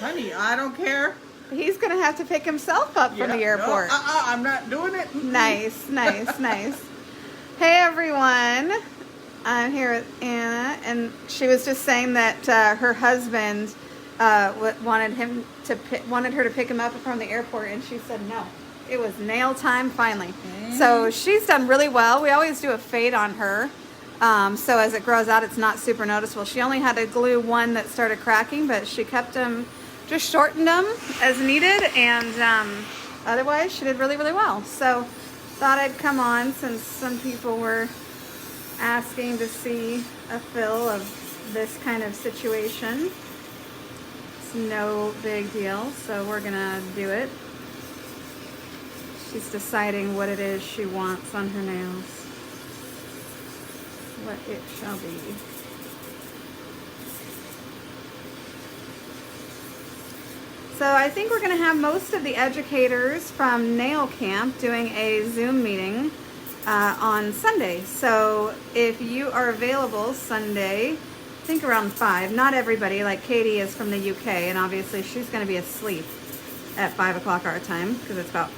Honey, I don't care. He's going to have to pick himself up from the airport. No, I'm not doing it. Nice, nice, nice. Hey, everyone. I'm here with Anna, and she was just saying that her husband wanted her to pick him up from the airport, and she said no. It was nail time finally. So she's done really well. We always do a fade on her, so as it grows out, it's not super noticeable. She only had to glue one that started cracking, but she kept them, just shortened them as needed, and otherwise she did really, really well. So thought I'd come on since some people were asking to see a fill of this kind of situation. It's no big deal, so we're gonna do it. She's deciding what it is she wants on her nails. What it shall be. So I think we're gonna have most of the educators from Nail Camp doing a Zoom meeting on Sunday. So if you are available Sunday, I think around 5, not everybody, like Katie is from the UK, and obviously she's going to be asleep at 5 o'clock our time, because it's about,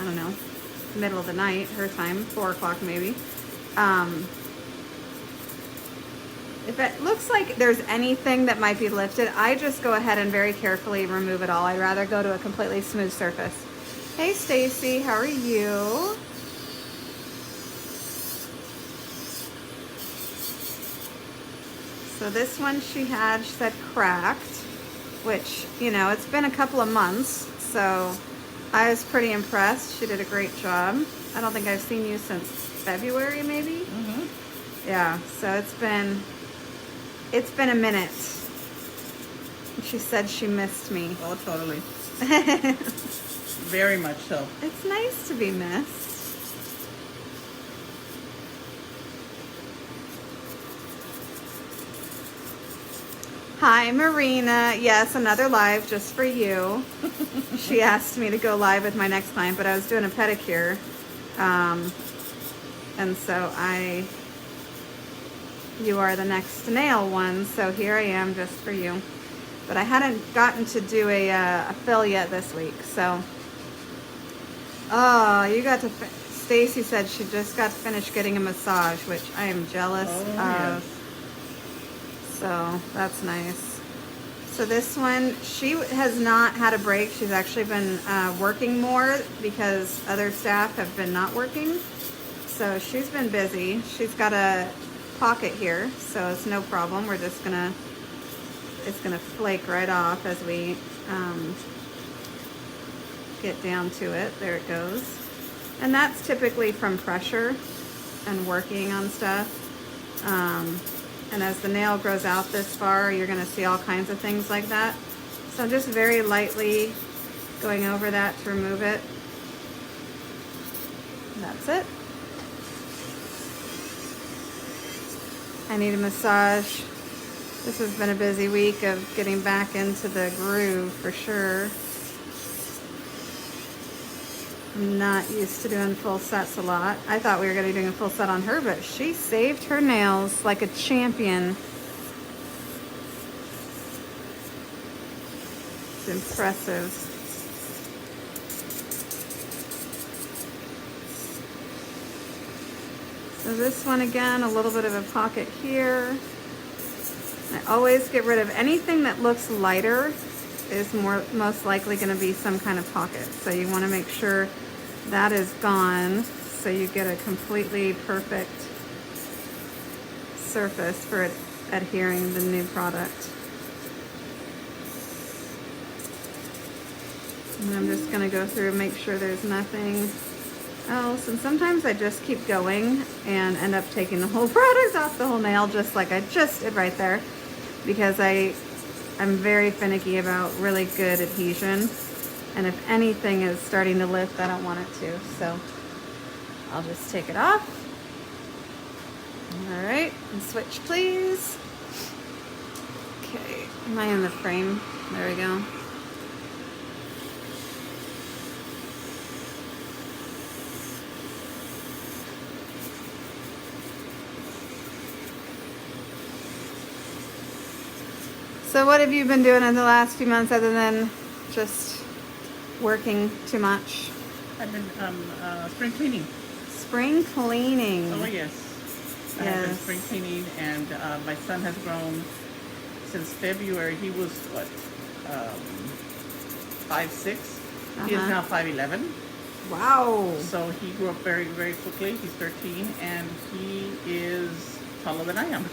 I don't know, middle of the night, her time, 4 o'clock maybe. If it looks like there's anything that might be lifted, I just go ahead and very carefully remove it all. I'd rather go to a completely smooth surface. Hey Stacy, how are you? So this one she said cracked, which, you know, it's been a couple of months, so I was pretty impressed. She did a great job. I don't think I've seen you since February, maybe? Yeah, so it's been a minute. She said she missed me. Oh, totally. Very much so. It's nice to be missed. Hi, Marina. Yes, another live just for you. She asked me to go live with my next client, but I was doing a pedicure. And so you are the next nail one, so here I am just for you. But I hadn't gotten to do a fill yet this week, so. Oh, you got to, Stacy said she just got finished getting a massage, which I am jealous of. Yes. So that's nice. So this one, she has not had a break. She's actually been working more because other staff have been not working. So she's been busy. She's got a pocket here, so it's no problem. We're just gonna, it's gonna flake right off as we get down to it. There it goes. And that's typically from pressure and working on stuff. And as the nail grows out this far, you're gonna see all kinds of things like that. So I'm just very lightly going over that to remove it. That's it. I need a massage. This has been a busy week of getting back into the groove for sure. I'm not used to doing full sets a lot. I thought we were going to be doing a full set on her, but she saved her nails like a champion. It's impressive. So this one again, a little bit of a pocket here. I always get rid of anything that looks lighter is most likely going to be some kind of pocket. So you want to make sure that is gone so you get a completely perfect surface for adhering the new product. And I'm just going to go through and make sure there's nothing else. And sometimes I just keep going and end up taking the whole product off the whole nail, just like I just did right there, because I'm very finicky about really good adhesion, and if anything is starting to lift, I don't want it to, so I'll just take it off. All right, and switch please. Okay, am I in the frame? There we go. So what have you been doing in the last few months other than just working too much? I've been spring cleaning. Spring cleaning. Oh yes. I have been spring cleaning, and my son has grown since February. He was what, 5'6". He is now 5'11". Wow. So he grew up very, very quickly. He's 13, and he is taller than I am.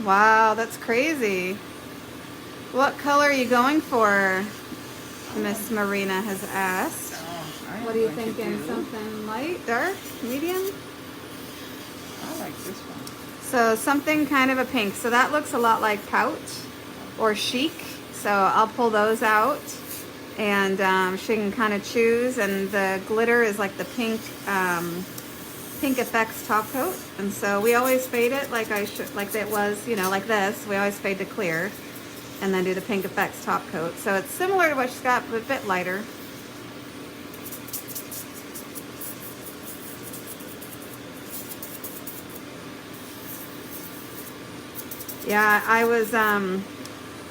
Wow, that's crazy. What color are you going for? Miss Marina has asked. What are you thinking? Something light, dark, medium? I like this one. So something kind of a pink. So that looks a lot like Pout or Chic. So I'll pull those out, and she can kind of choose. And the glitter is like the pink, Pink Effects top coat. And so we always fade it like it was, you know, like this. We always fade to clear, and then do the Pink Effects top coat. So it's similar to what she's got, but a bit lighter. Yeah, I was,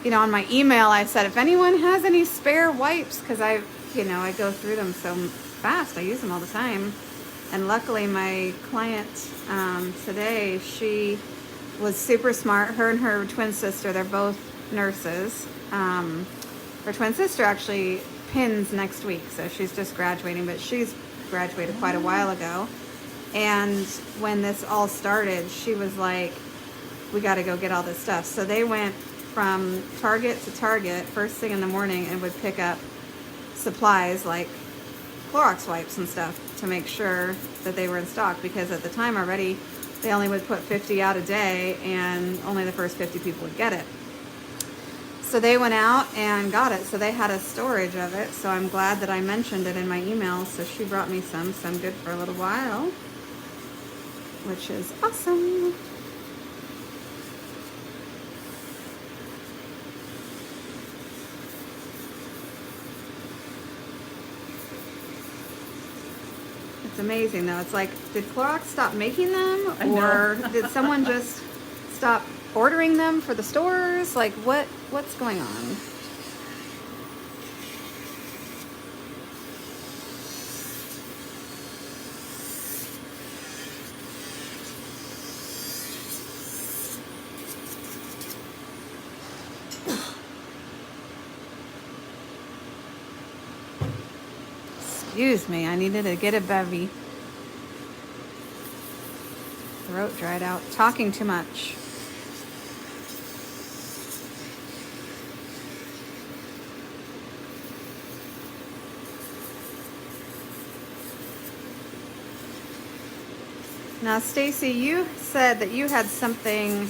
you know, on my email, I said, if anyone has any spare wipes, because I go through them so fast. I use them all the time. And luckily, my client today, she was super smart. Her and her twin sister, they're both nurses. Her twin sister actually pins next week, so she's just graduating, but she's graduated quite a while ago. And when this all started, she was like, we got to go get all this stuff. So they went from Target to Target first thing in the morning and would pick up supplies like Clorox wipes and stuff to make sure that they were in stock, because at the time already they only would put 50 out a day and only the first 50 people would get it. So they went out and got it. So they had a storage of it. So I'm glad that I mentioned it in my email. So she brought me some, so I'm good for a little while, which is awesome. It's amazing though. It's like, did Clorox stop making them, or did someone just stop ordering them for the stores? Like, what's going on? Excuse me, I needed to get a bevy. Throat dried out. Talking too much. Now, Stacy, you said that you had something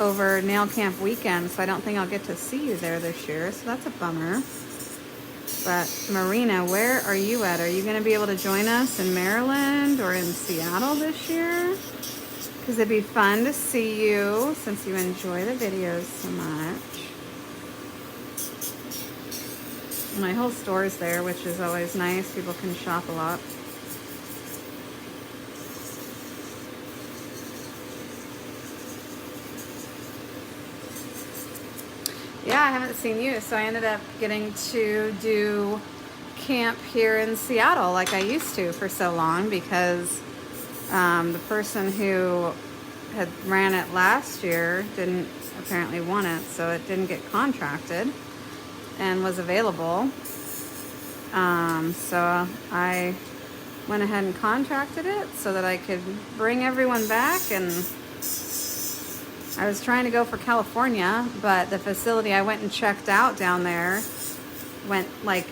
over nail camp weekend, so I don't think I'll get to see you there this year, so that's a bummer. But Marina, where are you at? Are you going to be able to join us in Maryland or in Seattle this year? Because it'd be fun to see you since you enjoy the videos so much. My whole store's there, which is always nice. People can shop a lot. Yeah, I haven't seen you, so I ended up getting to do camp here in Seattle like I used to for so long, because the person who had ran it last year didn't apparently want it, so it didn't get contracted and was available. So I went ahead and contracted it so that I could bring everyone back, and I was trying to go for California, but the facility I went and checked out down there went like,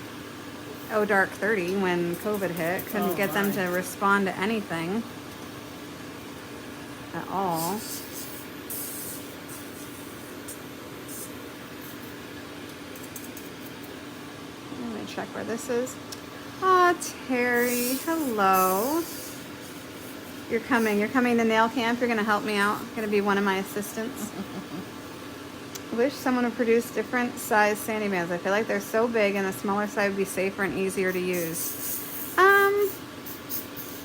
dark 30 when COVID hit. Couldn't get them to respond to anything at all. Let me check where this is. Oh, Terry, hello. You're coming to nail camp. You're going to help me out. You're going to be one of my assistants. I wish someone would produce different size sandy bands. I feel like they're so big, and the smaller side would be safer and easier to use.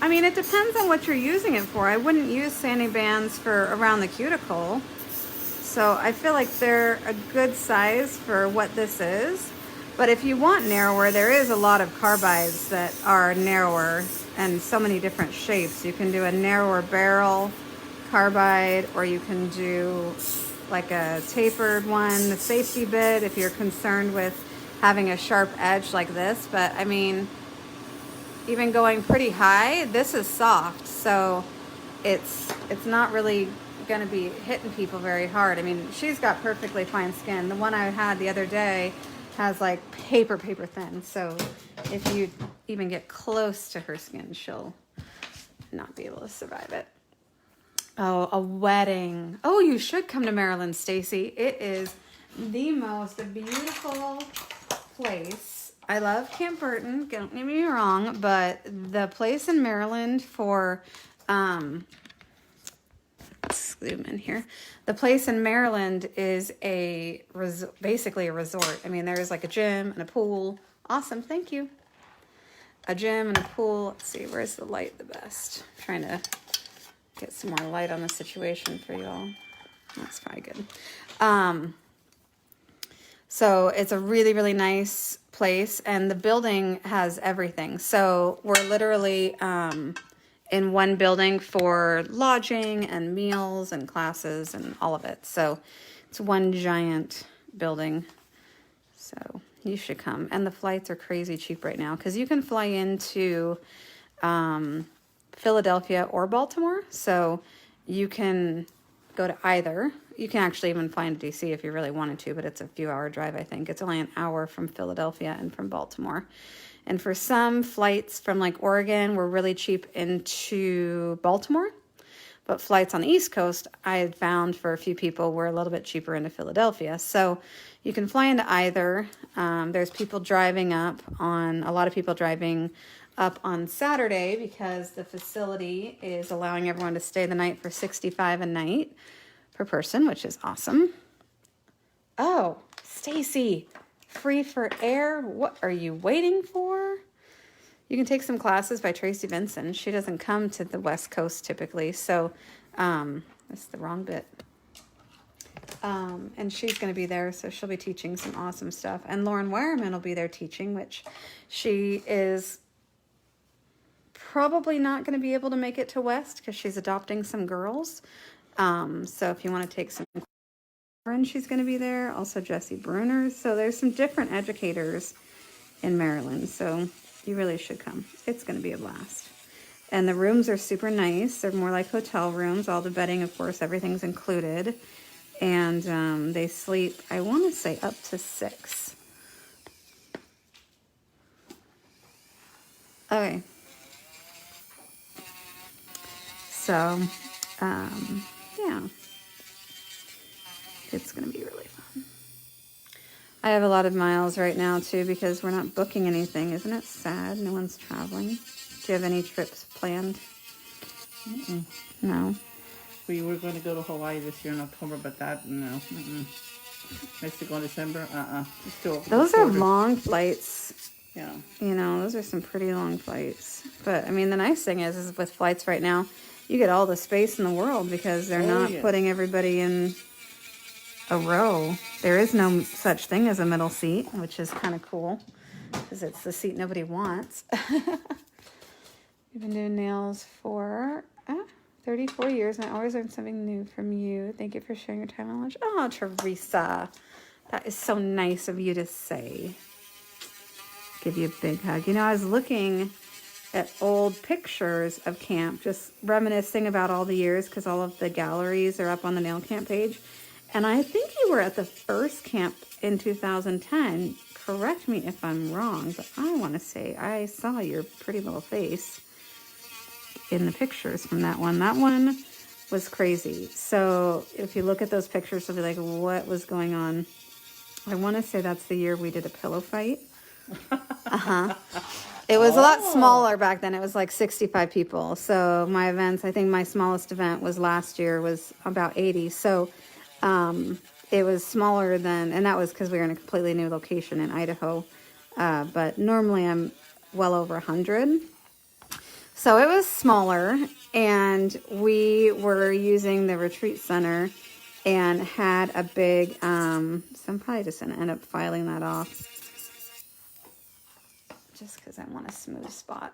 I mean, it depends on what you're using it for. I wouldn't use sandy bands for around the cuticle. So I feel like they're a good size for what this is. But if you want narrower, there is a lot of carbides that are narrower and so many different shapes. You can do a narrower barrel carbide, or you can do like a tapered one, the safety bit, if you're concerned with having a sharp edge like this. But I mean, even going pretty high, this is soft, so it's not really going to be hitting people very hard. I mean, she's got perfectly fine skin. The one I had the other day has like paper thin, so if you even get close to her skin, she'll not be able to survive it. Oh, a wedding. Oh, you should come to Maryland, Stacy. It is the most beautiful place. I love Camp Burton, don't get me wrong, but the place in Maryland for zoom in here. The place in Maryland is basically a resort. I mean, there's like a gym and a pool. Awesome, thank you. A gym and a pool. Let's see, where's the light the best? I'm trying to get some more light on the situation for you all. That's probably good. So it's a really, really nice place, and the building has everything. So we're literally in one building for lodging and meals and classes and all of it. So it's one giant building. So you should come. And the flights are crazy cheap right now because you can fly into Philadelphia or Baltimore. So you can go to either. You can actually even fly into DC if you really wanted to, but it's a few hour drive, I think. It's only an hour from Philadelphia and from Baltimore. And for some flights from like Oregon were really cheap into Baltimore. But flights on the East Coast, I had found for a few people, were a little bit cheaper into Philadelphia. So you can fly into either. There's people driving up on, a lot of people driving up on Saturday because the facility is allowing everyone to stay the night for $65 a night per person, which is awesome. Oh, Stacy, free for air. What are you waiting for? You can take some classes by Tracy Vinson. She doesn't come to the West Coast typically, so that's the wrong bit. And she's going to be there, so she'll be teaching some awesome stuff. And Lauren Wireman will be there teaching, which she is probably not going to be able to make it to West because she's adopting some girls. So if you want to take some, she's going to be there. Also Jessie Bruner. So there's some different educators in Maryland. So you really should come. It's going to be a blast. And the rooms are super nice. They're more like hotel rooms. All the bedding, of course, everything's included. And they sleep, I want to say, up to 6. Okay. So, yeah. It's going to be really fun. I have a lot of miles right now, too, because we're not booking anything. Isn't it sad? No one's traveling. Do you have any trips planned? Mm-mm. No. We were going to go to Hawaii this year in October, but that, no. Mexico in December, Still those are long flights. Yeah. You know, those are some pretty long flights. But, I mean, the nice thing is with flights right now, you get all the space in the world because they're not putting everybody in a row. There is no such thing as a middle seat, which is kind of cool because it's the seat nobody wants. We've been doing nails for 34 years, and I always learn something new from you. Thank you for sharing your time and knowledge. Oh, Teresa, that is so nice of you to say. Give you a big hug. You know, I was looking at old pictures of camp, just reminiscing about all the years because all of the galleries are up on the Nail Camp page. And I think you were at the first camp in 2010. Correct me if I'm wrong, but I want to say I saw your pretty little face in the pictures from that one. That one was crazy. So if you look at those pictures, you'll be like, what was going on? I want to say that's the year we did a pillow fight. It was a lot smaller back then. It was like 65 people. So my events, I think my smallest event was last year was about 80. So it was smaller than, and that was because we were in a completely new location in Idaho. But normally I'm well over 100. So it was smaller, and we were using the retreat center and had a big, so I'm probably just going to end up filing that off just because I want a smooth spot.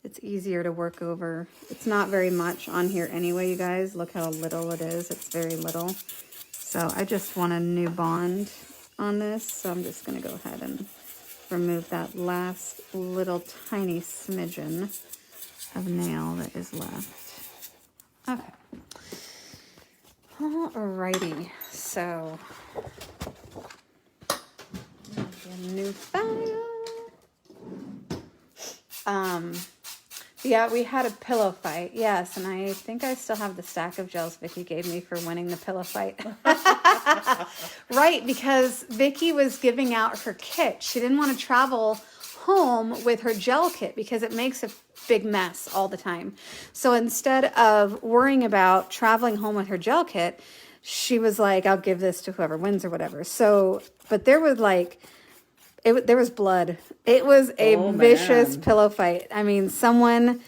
It's easier to work over. It's not very much on here anyway, you guys. Look how little it is. It's very little. So I just want a new bond on this. So I'm just going to go ahead and remove that last little tiny smidgen of nail that is left. Okay. Alrighty. So a new file. Yeah, we had a pillow fight. Yes, and I think I still have the stack of gels Vicky gave me for winning the pillow fight. Right, because Vicky was giving out her kit. She didn't want to travel home with her gel kit because it makes a big mess all the time. So instead of worrying about traveling home with her gel kit, she was like, I'll give this to whoever wins or whatever. So, but there was like... there was blood. It was a vicious pillow fight. I mean, someone,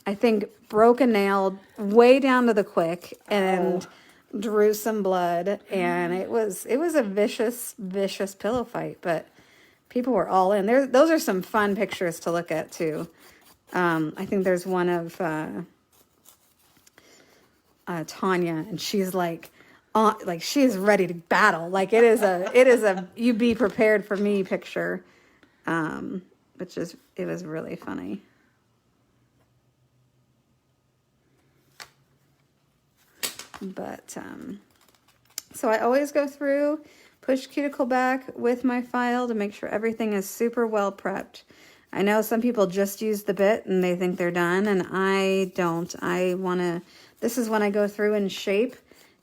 I think, broke a nail way down to the quick and drew some blood. And it was a vicious, vicious pillow fight. But people were all in. Those are some fun pictures to look at, too. I think there's one of Tanya, and she's like she is ready to battle. Like it is a you be prepared for me picture, it was really funny. But so I always go through, push cuticle back with my file to make sure everything is super well prepped. I know some people just use the bit and they think they're done, and I don't. This is when I go through and shape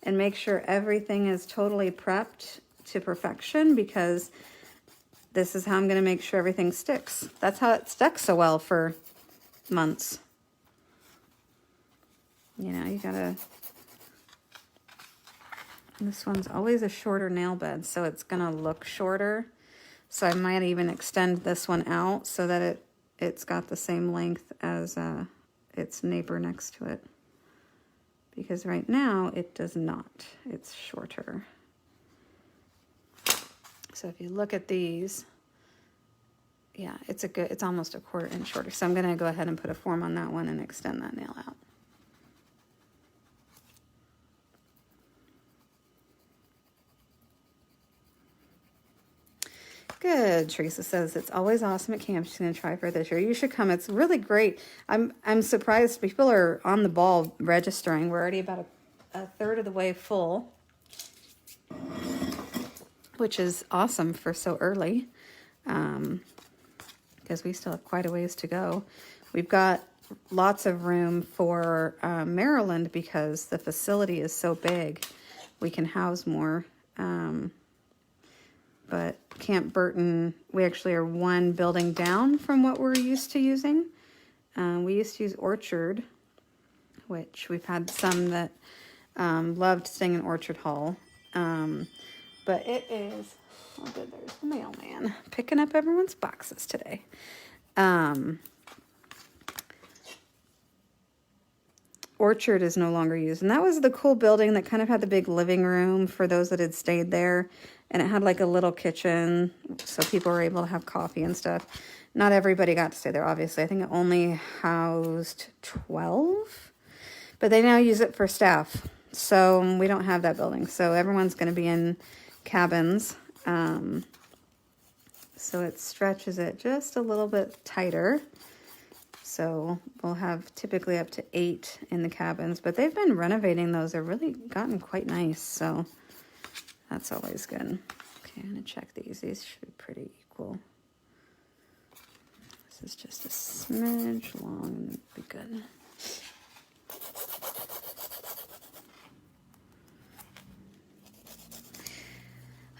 and make sure everything is totally prepped to perfection, because this is how I'm going to make sure everything sticks. That's how it stuck so well for months. You know, you gotta... This one's always a shorter nail bed, so it's going to look shorter. So I might even extend this one out so that it's got the same length as its neighbor next to it. Because right now it does not. It's shorter. So if you look at these, yeah, it's almost a 1/4 inch shorter. So I'm going to go ahead and put a form on that one and extend that nail out. Good. Teresa says it's always awesome at camp. She's going to try for this year. You should come. It's really great. I'm surprised people are on the ball registering. We're already about a third of the way full, which is awesome for so early, because we still have quite a ways to go. We've got lots of room for Maryland because the facility is so big. We can house more. But Camp Burton, we actually are one building down from what we're used to using. We used to use Orchard, which we've had some that loved staying in Orchard Hall. But it is, oh good, there's the mailman picking up everyone's boxes today. Orchard is no longer used. And that was the cool building that kind of had the big living room for those that had stayed there. And it had like a little kitchen, so people were able to have coffee and stuff. Not everybody got to stay there, obviously. I think it only housed 12. But they now use it for staff. So we don't have that building. So everyone's going to be in cabins. So it stretches it just a little bit tighter. So we'll have typically up to 8 in the cabins. But they've been renovating those. They're really gotten quite nice. So that's always good. Okay, I'm going to check these. These should be pretty equal. This is just a smidge long and it'll be good.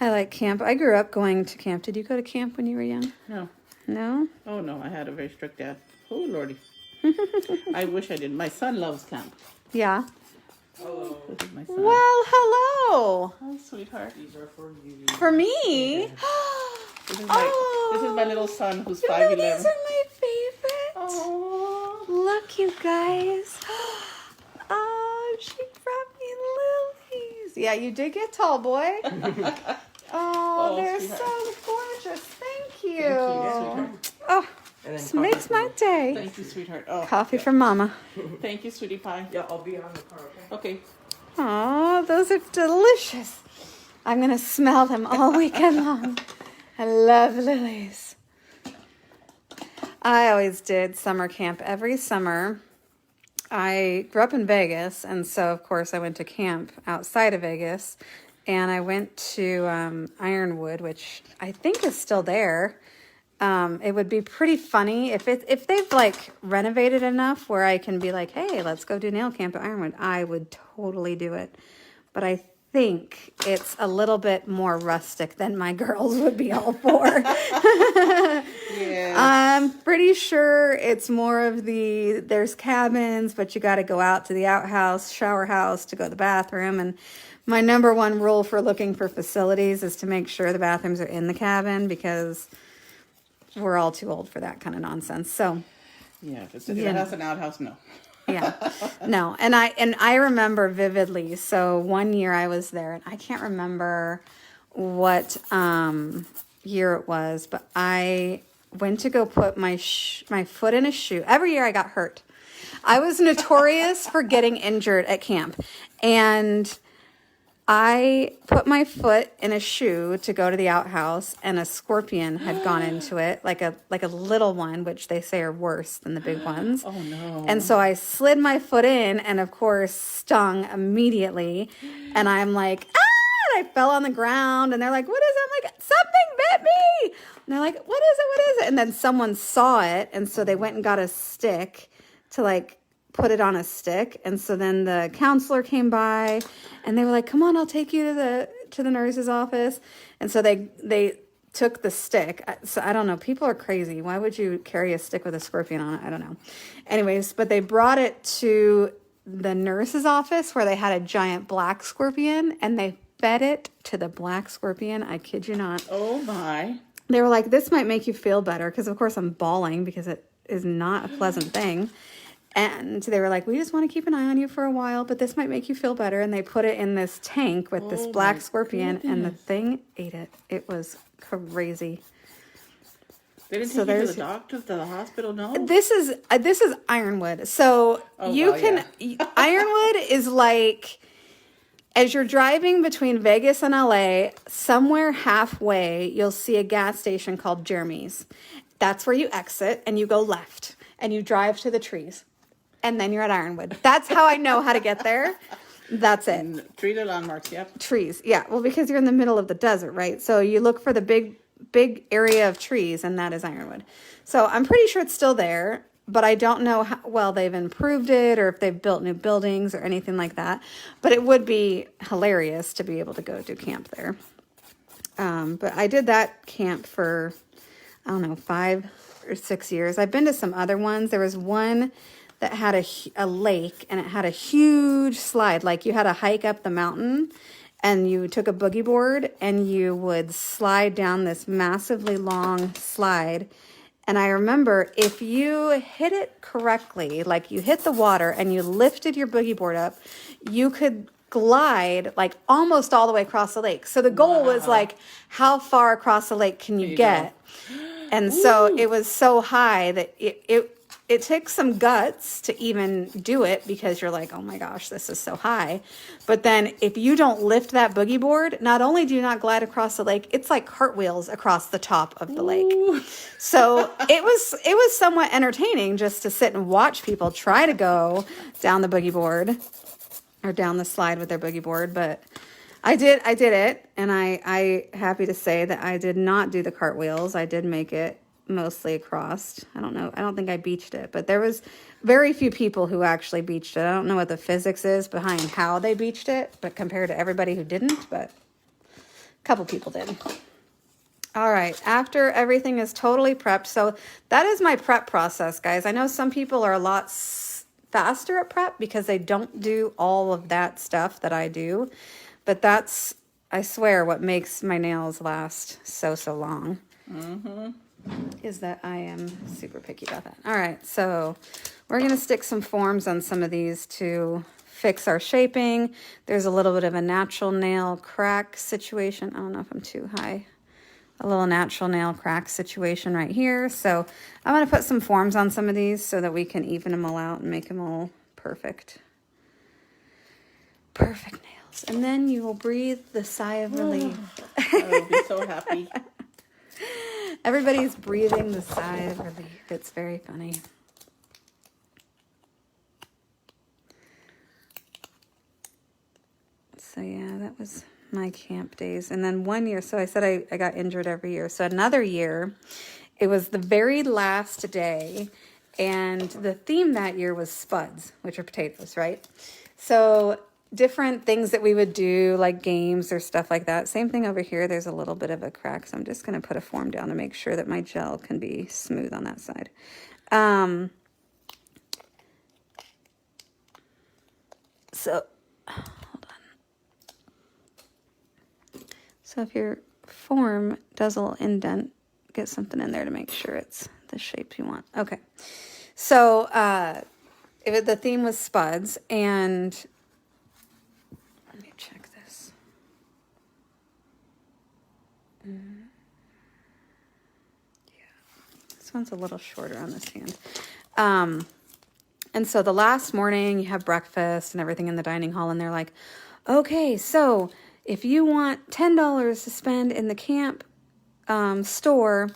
I like camp. I grew up going to camp. Did you go to camp when you were young? No. No? Oh, no. I had a very strict dad. Oh, Lordy. I wish I did. My son loves camp. Yeah. Hello. This is my son. Well, hello. Hi, sweetheart. These are for you. For me? This is my little son who's You know, 5'11". these are my favorite. Oh. Look, you guys. Oh, she brought me Yeah, you did get tall, boy. Oh, they're sweetheart. so gorgeous. Thank you. Thank you, sweetheart. Oh, And then this makes my coffee day. Thank you, sweetheart. Oh, Coffee from Mama. thank you, sweetie pie. Yeah, I'll be on the car, okay? Okay. Oh, those are delicious. I'm going to smell them all weekend long. I love lilies. I always did summer camp every summer. I grew up in Vegas, and so, of course, I went to camp outside of Vegas. And I went to Ironwood, which I think is still there. It would be pretty funny if they've like renovated enough where I can be like, hey, let's go do nail camp at Ironwood. I would totally do it. But I think it's a little bit more rustic than my girls would be all for. Yeah. I'm pretty sure it's more of there's cabins, but you got to go out to the outhouse, shower house to go to the bathroom. And my number one rule for looking for facilities is to make sure the bathrooms are in the cabin because we're all too old for that kind of nonsense. So, Yeah, if it has an outhouse, no. yeah, no. And I remember vividly. So one year I was there and I can't remember what year it was, but I went to go put my foot in a shoe. Every year I got hurt. I was notorious for getting injured at camp. And I put my foot in a shoe to go to the outhouse, and a scorpion had gone into it, like a little one, which they say are worse than the big ones. Oh, no. And so I slid my foot in, and of course stung immediately. And I'm like, ah! And I fell on the ground, and they're like, what is it? I'm like, something bit me. And they're like, what is it? What is it? And then someone saw it, and so they went and got a stick to like put it on a stick. And so then the counselor came by and they were like, come on, I'll take you to the nurse's office. And so they took the stick. So I don't know. People are crazy. Why would you carry a stick with a scorpion on it? I don't know. Anyways, but they brought it to the nurse's office where they had a giant black scorpion and they fed it to the black scorpion. I kid you not. Oh, my. They were like, this might make you feel better. Because of course I'm bawling because it is not a pleasant thing. And they were like, we just want to keep an eye on you for a while, but this might make you feel better. And they put it in this tank with this black scorpion, and the thing ate it. It was crazy. They didn't take you to the doctor, to the hospital, no? This is Ironwood. So Ironwood is like, as you're driving between Vegas and LA, somewhere halfway, you'll see a gas station called Jeremy's. That's where you exit and you go left and you drive to the trees. And then you're at Ironwood. That's how I know how to get there. That's it. Tree landmarks, yep. Trees. Yeah. Well, because you're in the middle of the desert, right? So you look for the big area of trees, and that is Ironwood. So I'm pretty sure it's still there, but I don't know how well they've improved it or if they've built new buildings or anything like that. But it would be hilarious to be able to go do camp there. But I did that camp for, I don't know, 5 or 6 years. I've been to some other ones. There was one that had a lake, and it had a huge slide. Like you had to hike up the mountain, and you took a boogie board, and you would slide down this massively long slide. And I remember if you hit it correctly, like you hit the water and you lifted your boogie board up, you could glide like almost all the way across the lake. So the goal was like, how far across the lake can you get? And so it was so high that it takes some guts to even do it, because you're like, oh my gosh, this is so high. But then if you don't lift that boogie board, not only do you not glide across the lake, it's like cartwheels across the top of the lake. So it was somewhat entertaining just to sit and watch people try to go down the boogie board or down the slide with their boogie board. But I did it, and I happy to say that I did not do the cartwheels. I did make it mostly across. I don't know. I don't think I beached it, but there was very few people who actually beached it. I don't know what the physics is behind how they beached it, but compared to everybody who didn't, but a couple people did. All right. After everything is totally prepped. So that is my prep process, guys. I know some people are a lot faster at prep because they don't do all of that stuff that I do, but that's, I swear, what makes my nails last so long. Is that I am super picky about that. All right, so we're going to stick some forms on some of these to fix our shaping. There's a little bit of a natural nail crack situation. I don't know if I'm too high. A little natural nail crack situation right here. So I'm going to put some forms on some of these so that we can even them all out and make them all perfect. Perfect nails. And then you will breathe the sigh of relief. I will be so happy. Everybody's breathing the sigh of relief. It's very funny. So yeah, that was my camp days. And then one year, so I said I got injured every year. So another year, it was the very last day, and the theme that year was spuds, which are potatoes, right? So different things that we would do, like games or stuff like that. Same thing over here. There's a little bit of a crack, so I'm just going to put a form down to make sure that my gel can be smooth on that side. So if your form does a little indent, get something in there to make sure it's the shape you want. Okay. So the theme was spuds, and let me check this. Yeah. This one's a little shorter on this hand. And so the last morning you have breakfast and everything in the dining hall, and they're like, okay, so if you want $10 to spend in the camp store,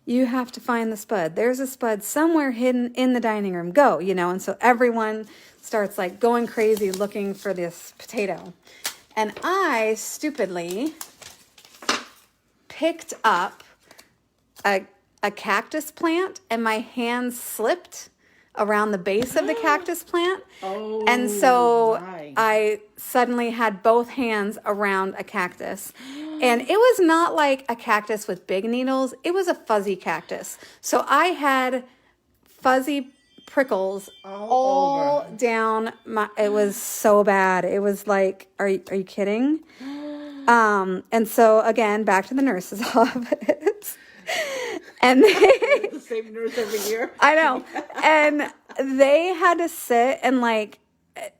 you have to find the spud. There's a spud somewhere hidden in the dining room. Go, And so everyone starts like going crazy looking for this potato. And I stupidly picked up a cactus plant, and my hands slipped around the base of the cactus plant. Oh, and so my. I suddenly had both hands around a cactus. And it was not like a cactus with big needles. It was a fuzzy cactus. So I had fuzzy prickles all down my, it was so bad. It was like, are you kidding? And so again, back to the nurse's office. And they, the same nurse every year. I know. And they had to sit and like,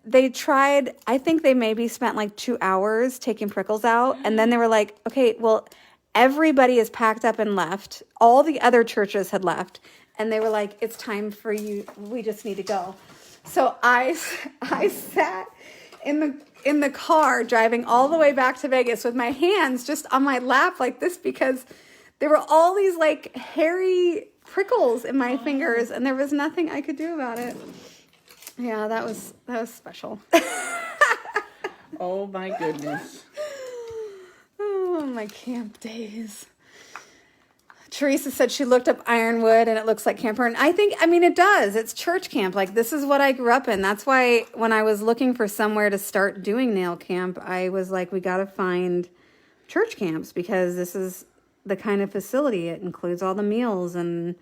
they tried, I think they maybe spent like 2 hours taking prickles out. And then they were like, okay, well, everybody is packed up and left. All the other churches had left. And they were like, it's time for you. We just need to go. So I sat in the car driving all the way back to Vegas with my hands just on my lap like this, because there were all these like hairy prickles in my fingers, and there was nothing I could do about it. Yeah, that was special. Oh my goodness. Oh, my camp days. Teresa said she looked up Ironwood and it looks like camper. And I mean, it does. It's church camp. Like, this is what I grew up in. That's why when I was looking for somewhere to start doing nail camp, I was like, we got to find church camps, because this is the kind of facility. It includes all the meals and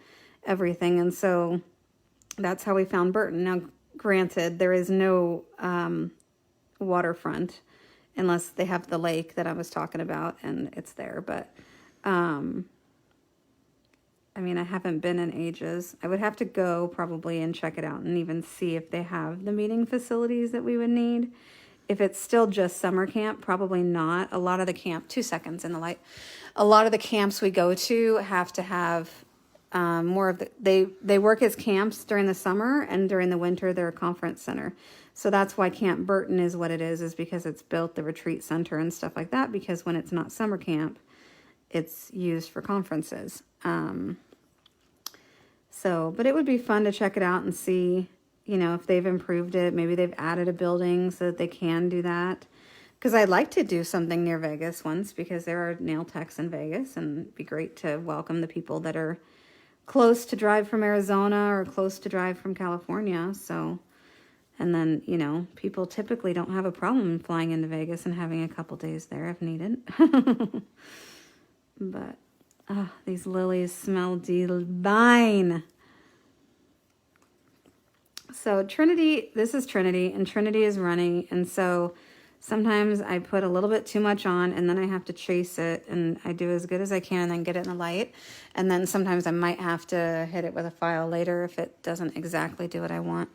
everything. And so that's how we found Burton. Now, granted, there is no waterfront unless they have the lake that I was talking about, and it's there. But, I mean, I haven't been in ages. I would have to go probably and check it out and even see if they have the meeting facilities that we would need. If it's still just summer camp, probably not. A lot of the camp, 2 seconds in the light. A lot of the camps we go to have to have more of the, they work as camps during the summer, and during the winter they're a conference center. So that's why Camp Burton is what it is because it's built the retreat center and stuff like that, because when it's not summer camp, it's used for conferences. But it would be fun to check it out and see, if they've improved it. Maybe they've added a building so that they can do that. Because I'd like to do something near Vegas once, because there are nail techs in Vegas, and it'd be great to welcome the people that are close to drive from Arizona or close to drive from California. So, and then, people typically don't have a problem flying into Vegas and having a couple days there if needed. But, these lilies smell divine. So Trinity, this is Trinity, and Trinity is running. And so sometimes I put a little bit too much on, and then I have to chase it, and I do as good as I can and then get it in the light. And then sometimes I might have to hit it with a file later if it doesn't exactly do what I want.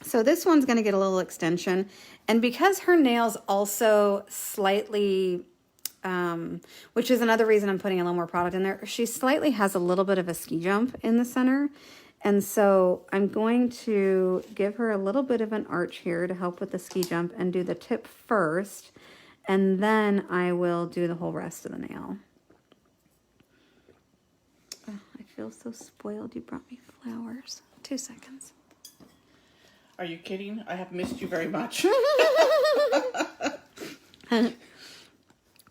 So this one's going to get a little extension. And because her nails also slightly, which is another reason I'm putting a little more product in there, she slightly has a little bit of a ski jump in the center. And so I'm going to give her a little bit of an arch here to help with the ski jump and do the tip first. And then I will do the whole rest of the nail. Oh, I feel so spoiled. You brought me flowers. 2 seconds. Are you kidding? I have missed you very much.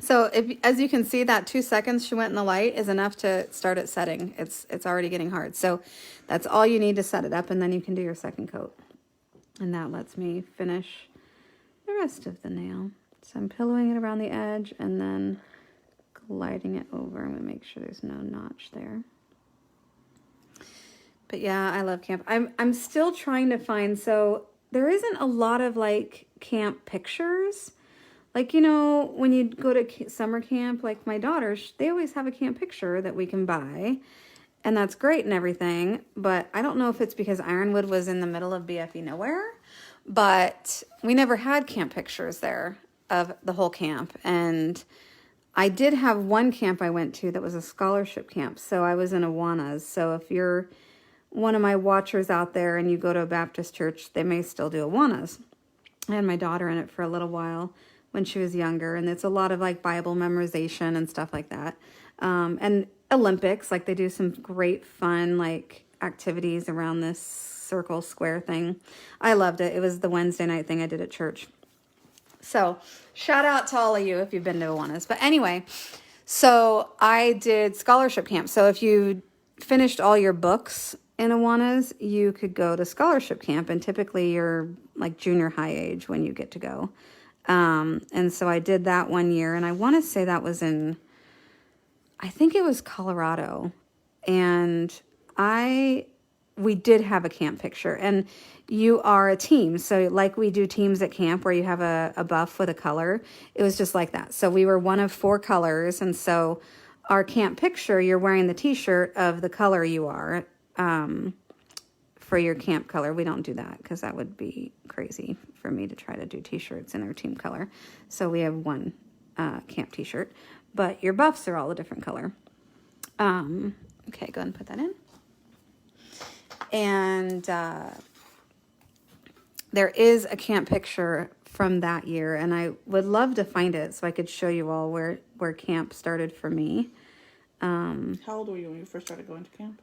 So as you can see, that 2 seconds she went in the light is enough to start it setting. It's already getting hard. So that's all you need to set it up, and then you can do your second coat. And that lets me finish the rest of the nail. So I'm pillowing it around the edge and then gliding it over. I'm going to make sure there's no notch there. But yeah, I love camp. I'm still trying to find, so there isn't a lot of like camp pictures. Like, you know, when you go to summer camp, like my daughters, they always have a camp picture that we can buy. And that's great and everything. But I don't know if it's because Ironwood was in the middle of BFE nowhere. But we never had camp pictures there of the whole camp. And I did have one camp I went to that was a scholarship camp. So I was in Awanas. So if you're one of my watchers out there and you go to a Baptist church, they may still do Awanas. I had my daughter in it for a little while when she was younger, and it's a lot of like Bible memorization and stuff like that. And Olympics, like they do some great fun like activities around this circle square thing. I loved it. It was the Wednesday night thing I did at church. So shout out to all of you if you've been to Awanas. But anyway, so I did scholarship camp. So if you finished all your books in Awanas, you could go to scholarship camp, and typically you're like junior high age when you get to go. And so I did that one year, and I want to say that was in, I think it was Colorado, and we did have a camp picture, and you are a team. So like we do teams at camp where you have a buff with a color, it was just like that. So we were one of 4 colors. And so our camp picture, you're wearing the t-shirt of the color you are, for your camp color. We don't do that because that would be crazy for me to try to do t-shirts in our team color. So we have one camp t-shirt, but your buffs are all a different color. Okay, go ahead and put that in. And there is a camp picture from that year, and I would love to find it so I could show you all where camp started for me. How old were you when you first started going to camp?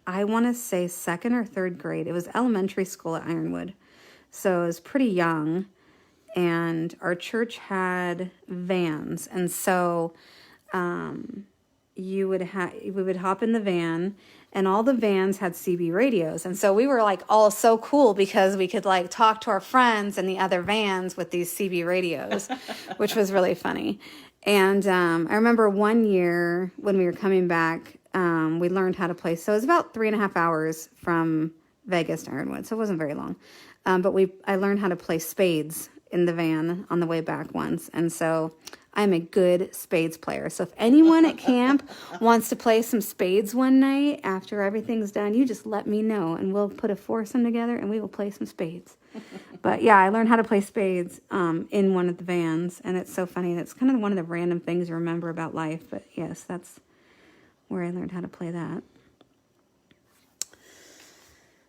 I want to say 2nd or 3rd grade. It was elementary school at Ironwood. So it was pretty young. And our church had vans. And so we would hop in the van, and all the vans had CB radios. And so we were like all so cool because we could like talk to our friends in the other vans with these CB radios, which was really funny. And I remember one year when we were coming back, we learned how to play. So it was about 3.5 hours from Vegas to Ironwood. So it wasn't very long. But I learned how to play spades in the van on the way back once. And so I'm a good spades player. So if anyone at camp wants to play some spades one night after everything's done, you just let me know and we'll put a foursome together and we will play some spades. But yeah, I learned how to play spades in one of the vans. And it's so funny. That's kind of one of the random things you remember about life. But yes, that's where I learned how to play that.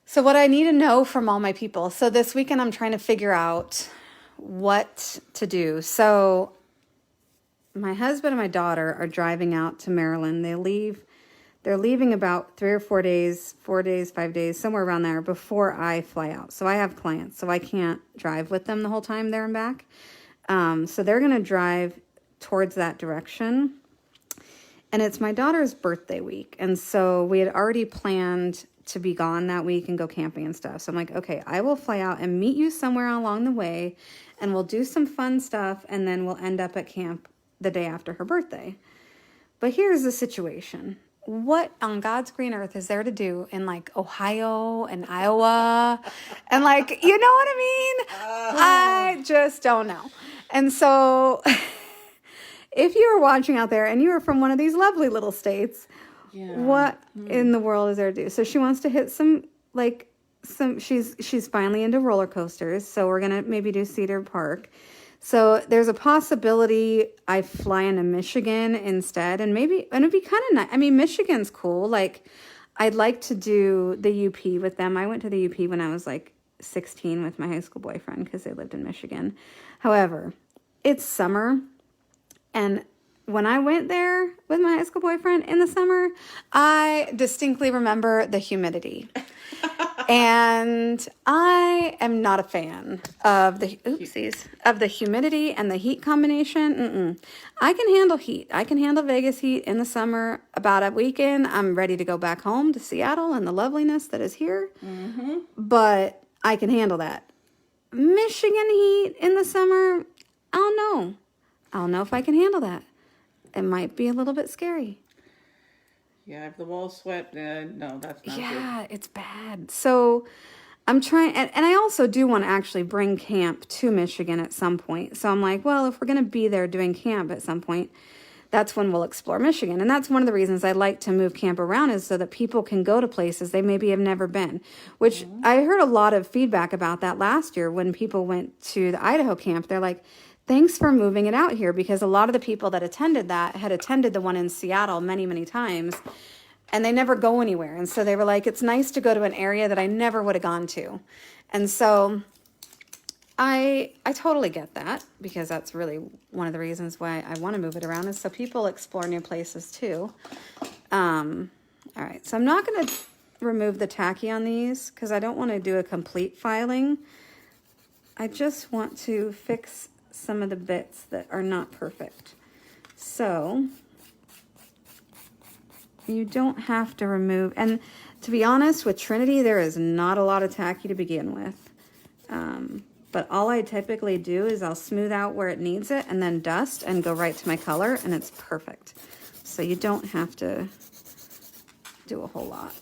So what I need to know from all my people. So this weekend I'm trying to figure out what to do. So my husband and my daughter are driving out to Maryland. They're leaving about 3 or 4 days, 4 days, 5 days, somewhere around there before I fly out. So I have clients, so I can't drive with them the whole time there and back. So they're going to drive towards that direction. And it's my daughter's birthday week. And so we had already planned to be gone that week and go camping and stuff. So I'm like, okay, I will fly out and meet you somewhere along the way and we'll do some fun stuff. And then we'll end up at camp the day after her birthday. But here's the situation. What on God's green earth is there to do in like Ohio and Iowa? And like, you know what I mean? I just don't know. And so if you are watching out there and you are from one of these lovely little states, what in the world is there to do? So she wants to hit some like she's finally into roller coasters, so we're gonna maybe do Cedar Park. So there's a possibility I fly into Michigan instead, and it'd be kind of nice. I mean, Michigan's cool. Like, I'd like to do the UP with them. I went to the UP when I was like 16 with my high school boyfriend because they lived in Michigan. However, it's summer, and when I went there with my high school boyfriend in the summer, I distinctly remember the humidity. And I am not a fan of the humidity and the heat combination. I can handle heat. I can handle Vegas heat in the summer. About a weekend, I'm ready to go back home to Seattle and the loveliness that is here. Mm-hmm. But I can handle that. Michigan heat in the summer, I don't know. I don't know if I can handle that. It might be a little bit scary. Yeah, if the walls sweat, no, that's not good. Yeah, it's bad. So I'm trying, and I also do want to actually bring camp to Michigan at some point. So I'm like, well, if we're going to be there doing camp at some point, that's when we'll explore Michigan. And that's one of the reasons I like to move camp around, is so that people can go to places they maybe have never been, which I heard a lot of feedback about that last year when people went to the Idaho camp. They're like, thanks for moving it out here, because a lot of the people that attended that had attended the one in Seattle many, many times, and they never go anywhere. And so they were like, it's nice to go to an area that I never would have gone to. And so I totally get that, because that's really one of the reasons why I want to move it around, is so people explore new places too. All right, so I'm not going to remove the tacky on these because I don't want to do a complete filing. I just want to fix some of the bits that are not perfect. So you don't have to remove, and to be honest, with Trinity, there is not a lot of tacky to begin with. But all I typically do is I'll smooth out where it needs it and then dust and go right to my color, and it's perfect. So you don't have to do a whole lot.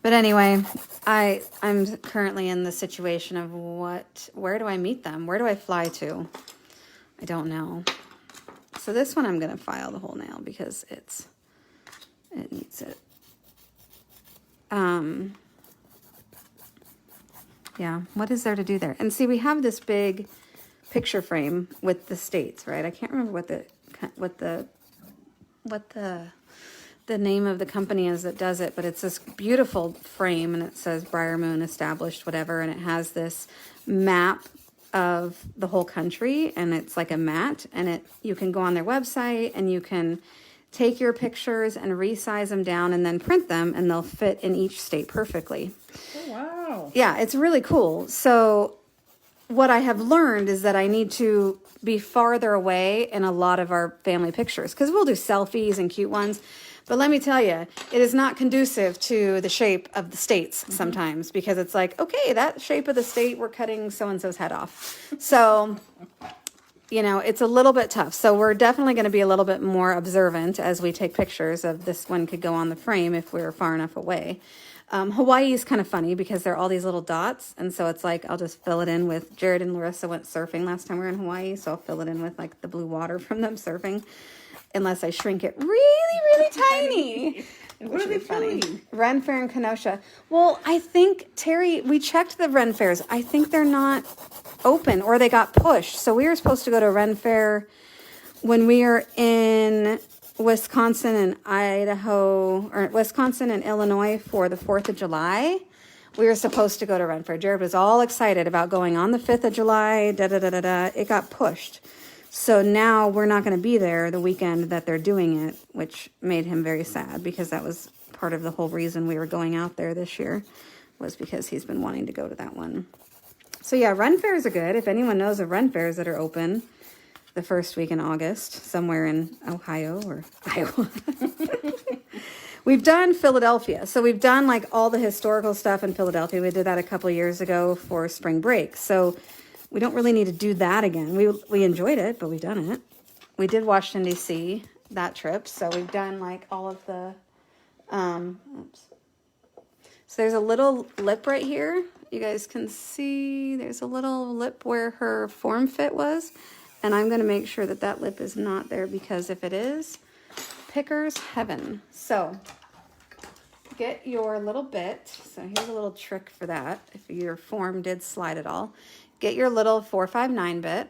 But anyway, I'm currently in the situation of where do I meet them? Where do I fly to? I don't know. So this one I'm going to file the whole nail because it needs it. Yeah, what is there to do there? And see, we have this big picture frame with the states, right? I can't remember what the name of the company is that does it, but it's this beautiful frame, and it says Briar Moon established whatever, and it has this map of the whole country, and it's like a mat, and you can go on their website and you can take your pictures and resize them down and then print them, and they'll fit in each state perfectly. Oh, wow. Yeah, it's really cool. So what I have learned is that I need to be farther away in a lot of our family pictures, because we'll do selfies and cute ones. But let me tell you, it is not conducive to the shape of the states sometimes, because it's like, okay, that shape of the state, we're cutting so-and-so's head off. So, it's a little bit tough. So we're definitely going to be a little bit more observant as we take pictures of this one could go on the frame if we're far enough away. Hawaii is kind of funny because there are all these little dots. And so it's like, I'll just fill it in with, Jared and Larissa went surfing last time we were in Hawaii. So I'll fill it in with like the blue water from them surfing. Unless I shrink it really, really tiny. What are they doing? Ren Fair and Kenosha. Well, I think, Terry, we checked the Ren Fairs. I think they're not open, or they got pushed. So we were supposed to go to Ren Fair when we were in Wisconsin and Idaho, or Wisconsin and Illinois for the 4th of July. We were supposed to go to Ren Fair. Jared was all excited about going on the 5th of July. It got pushed. So now we're not going to be there the weekend that they're doing it, which made him very sad, because that was part of the whole reason we were going out there this year, was because he's been wanting to go to that one. So yeah, Ren Fairs are good. If anyone knows of Ren Fairs that are open the first week in August, somewhere in Ohio or Iowa. We've done Philadelphia. So we've done like all the historical stuff in Philadelphia. We did that a couple years ago for spring break. So we don't really need to do that again. We enjoyed it, but we've done it. We did Washington, D.C. that trip. So we've done like all of the, So there's a little lip right here. You guys can see there's a little lip where her form fit was. And I'm going to make sure that that lip is not there, because if it is, picker's heaven. So get your little bit. So here's a little trick for that. If your form did slide at all, get your little 459 bit.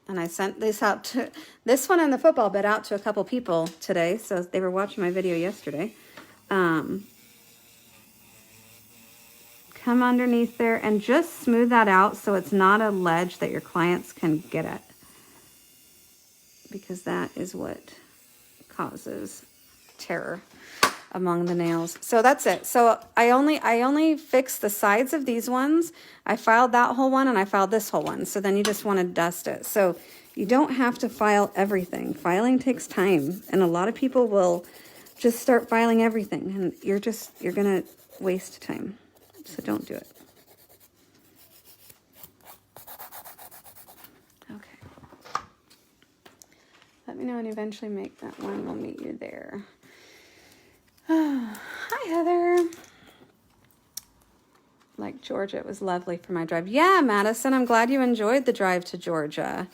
And I sent this one and the football bit out to a couple people today. So they were watching my video yesterday. Come underneath there and just smooth that out so it's not a ledge that your clients can get at. Because that is what causes terror among the nails. So that's it. So I only fixed the sides of these ones. I filed that whole one and I filed this whole one. So then you just want to dust it. So you don't have to file everything. Filing takes time, and a lot of people will just start filing everything, and you're gonna waste time. So don't do it. Okay. Let me know and eventually make that one. We'll meet you there. Hi, Heather. Like Georgia, it was lovely for my drive. Yeah, Madison, I'm glad you enjoyed the drive to Georgia.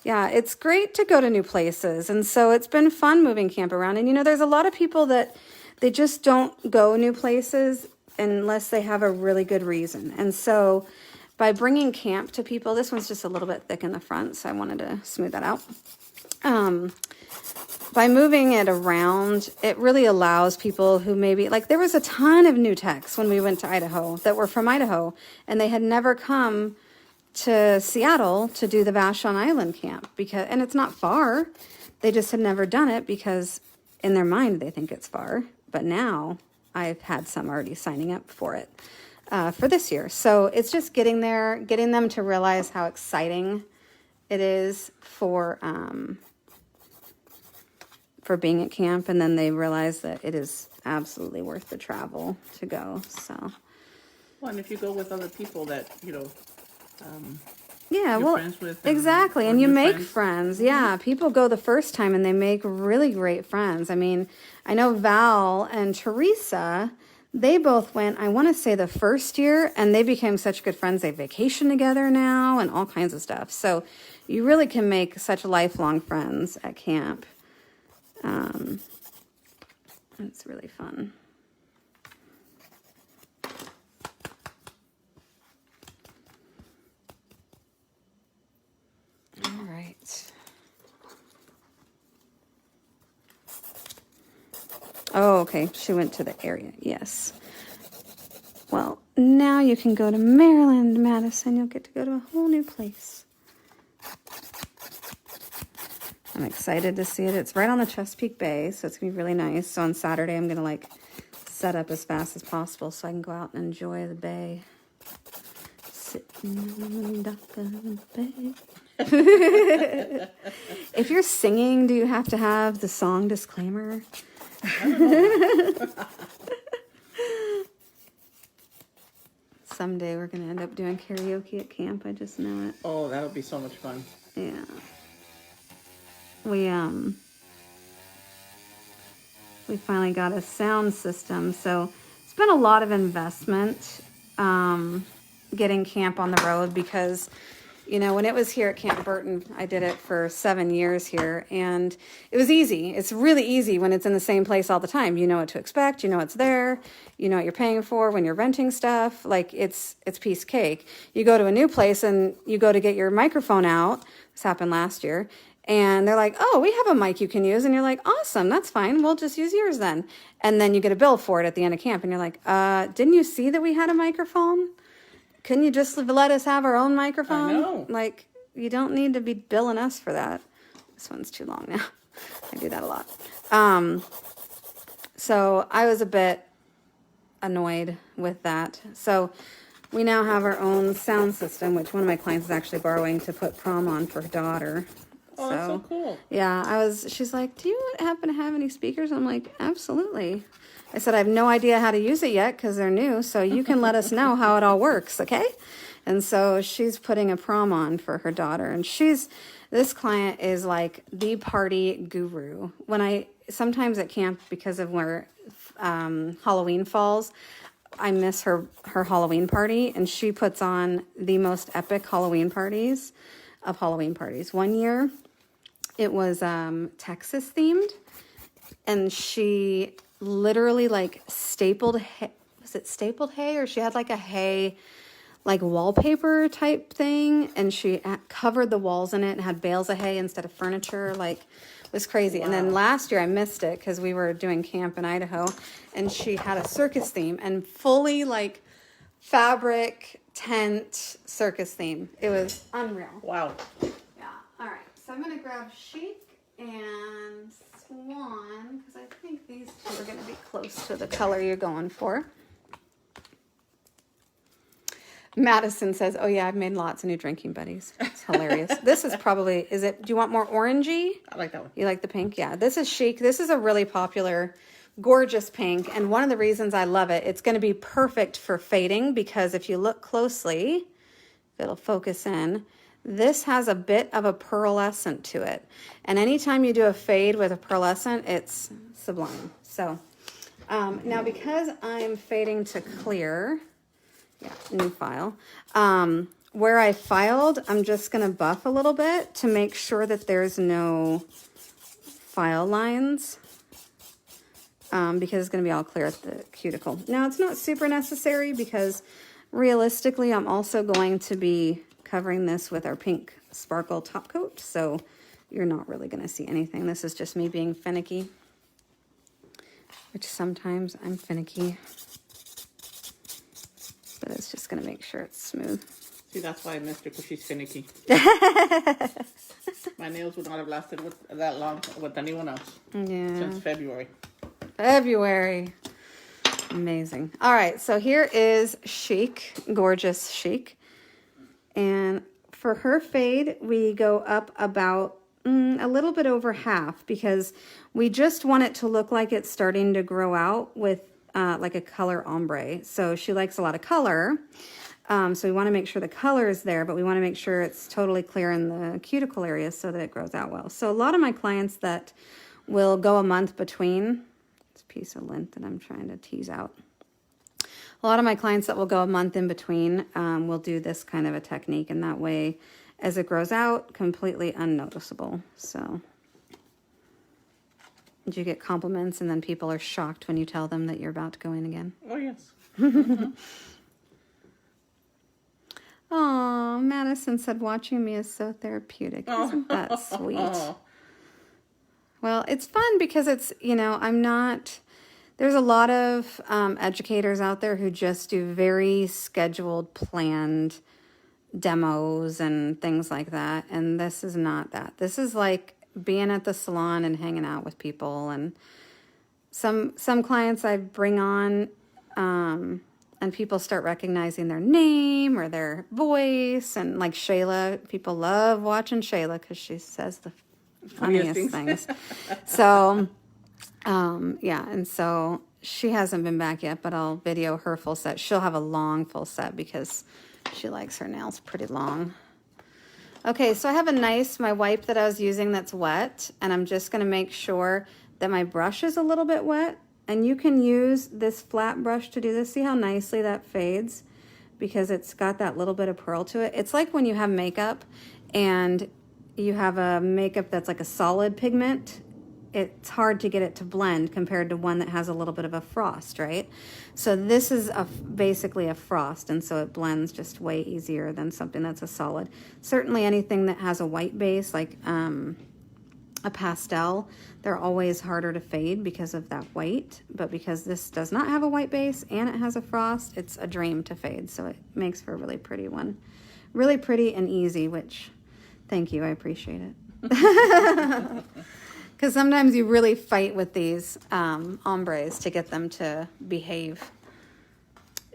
Yeah, it's great to go to new places. And so it's been fun moving camp around. And, you know, there's a lot of people that they just don't go new places unless they have a really good reason. And so by bringing camp to people, this one's just a little bit thick in the front, so I wanted to smooth that out. By moving it around, it really allows people who maybe, like there was a ton of new techs when we went to Idaho that were from Idaho, and they had never come to Seattle to do the Vashon Island camp and it's not far. They just had never done it because in their mind they think it's far. But now I've had some already signing up for it for this year. So it's just getting them to realize how exciting it is for being at camp, and then they realize that it is absolutely worth the travel to go. So, well, and if you go with other people that yeah, you're well, friends with, exactly, and you make friends. Yeah, people go the first time and they make really great friends. I mean, I know Val and Teresa. They both went, I want to say the first year, and they became such good friends. They vacation together now and all kinds of stuff. So you really can make such lifelong friends at camp. It's really fun. All right. Oh, okay. She went to the area. Yes. Well, now you can go to Maryland, Madison. You'll get to go to a whole new place. I'm excited to see it. It's right on the Chesapeake Bay, so it's going to be really nice. So on Saturday, I'm going to set up as fast as possible so I can go out and enjoy the bay. Sitting on the dock of the bay. If you're singing, do you have to have the song disclaimer? Someday we're going to end up doing karaoke at camp. I just know it. Oh, that'll be so much fun. Yeah. We finally got a sound system, so it's been a lot of investment getting camp on the road because, you know, when it was here at Camp Burton, I did it for 7 years here, and it was easy. It's really easy when it's in the same place all the time. You know what to expect. You know it's there. You know what you're paying for when you're renting stuff. Like, it's piece of cake. You go to a new place and you go to get your microphone out. This happened last year. And they're like, oh, we have a mic you can use. And you're like, awesome, that's fine. We'll just use yours then. And then you get a bill for it at the end of camp. And you're like, didn't you see that we had a microphone? Couldn't you just let us have our own microphone? I know. Like, you don't need to be billing us for that. This one's too long now. I do that a lot. So I was a bit annoyed with that. So we now have our own sound system, which one of my clients is actually borrowing to put prom on for her daughter. Oh, that's so cool. Yeah, she's like, do you happen to have any speakers? I'm like, absolutely. I said, I have no idea how to use it yet because they're new, so you can let us know how it all works, okay? And so she's putting a prom on for her daughter, and this client is like the party guru. Sometimes at camp, because of where Halloween falls, I miss her Halloween party, and she puts on the most epic Halloween parties of Halloween parties. One year, it was Texas themed, and she literally like stapled hay. Was it stapled hay, or she had like a hay like wallpaper type thing, and she covered the walls in it and had bales of hay instead of furniture. Like, it was crazy. Wow. And then last year I missed it because we were doing camp in Idaho, and she had a circus theme and fully like fabric tent circus theme. It was unreal. Wow. Yeah. All right. So I'm gonna grab Chic and Swan because I think these two are gonna be close to the color you're going for. Madison says, "Oh yeah, I've made lots of new drinking buddies." It's hilarious. This is probably, is it, do you want more orangey? I like that one. You like the pink? Yeah. This is Chic. This is a really popular, gorgeous pink. And one of the reasons I love it, it's going to be perfect for fading because if you look closely, it'll focus in. This has a bit of a pearlescent to it. And anytime you do a fade with a pearlescent, it's sublime. So now because I'm fading to clear, yeah, new file. Where I filed, I'm just going to buff a little bit to make sure that there's no file lines because it's going to be all clear at the cuticle. Now, it's not super necessary because realistically, I'm also going to be covering this with our pink sparkle top coat, so you're not really going to see anything. This is just me being finicky, which sometimes I'm finicky. But it's just going to make sure it's smooth. See, that's why I missed her, because she's finicky. My nails would not have lasted that long with anyone else. Yeah. Since February. February. Amazing. All right, so here is Chic, gorgeous Chic. And for her fade, we go up about a little bit over half because we just want it to look like it's starting to grow out with like a color ombre. So she likes a lot of color. So we want to make sure the color is there, but we want to make sure it's totally clear in the cuticle area so that it grows out well. So a lot of my clients that will go a month between, this piece of lint that I'm trying to tease out. A lot of my clients that will go a month in between will do this kind of a technique, and that way, as it grows out, completely unnoticeable. So, did you get compliments and then people are shocked when you tell them that you're about to go in again? Oh, yes. Oh, Madison said watching me is so therapeutic. Isn't that sweet? Well, it's fun because it's, you know, I'm not... There's a lot of educators out there who just do very scheduled, planned demos and things like that. And this is not that. This is like being at the salon and hanging out with people. And some clients I bring on and people start recognizing their name or their voice. And like Shayla, people love watching Shayla because she says the funniest things. So... yeah, and so she hasn't been back yet, but I'll video her full set. She'll have a long full set because she likes her nails pretty long. Okay, so I have my wipe that I was using that's wet, and I'm just going to make sure that my brush is a little bit wet. And you can use this flat brush to do this. See how nicely that fades? Because it's got that little bit of pearl to it. It's like when you have makeup and you have a makeup that's like a solid pigment. It's hard to get it to blend compared to one that has a little bit of a frost, right? So this is basically a frost, and so it blends just way easier than something that's a solid. Certainly anything that has a white base, like a pastel, they're always harder to fade because of that white, but because this does not have a white base and it has a frost, it's a dream to fade, so it makes for a really pretty one. Really pretty and easy, which, thank you, I appreciate it. Because sometimes you really fight with these ombres to get them to behave.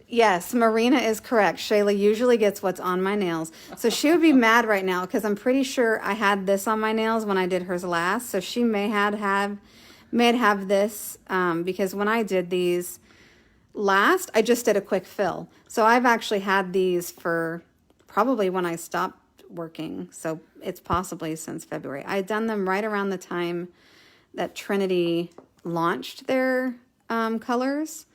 Yes, Marina is correct. Shayla usually gets what's on my nails. So she would be mad right now because I'm pretty sure I had this on my nails when I did hers last. So she may have this because when I did these last, I just did a quick fill. So I've actually had these for probably when I stopped working, so it's possibly since February. I had done them right around the time that Trinity launched their colors.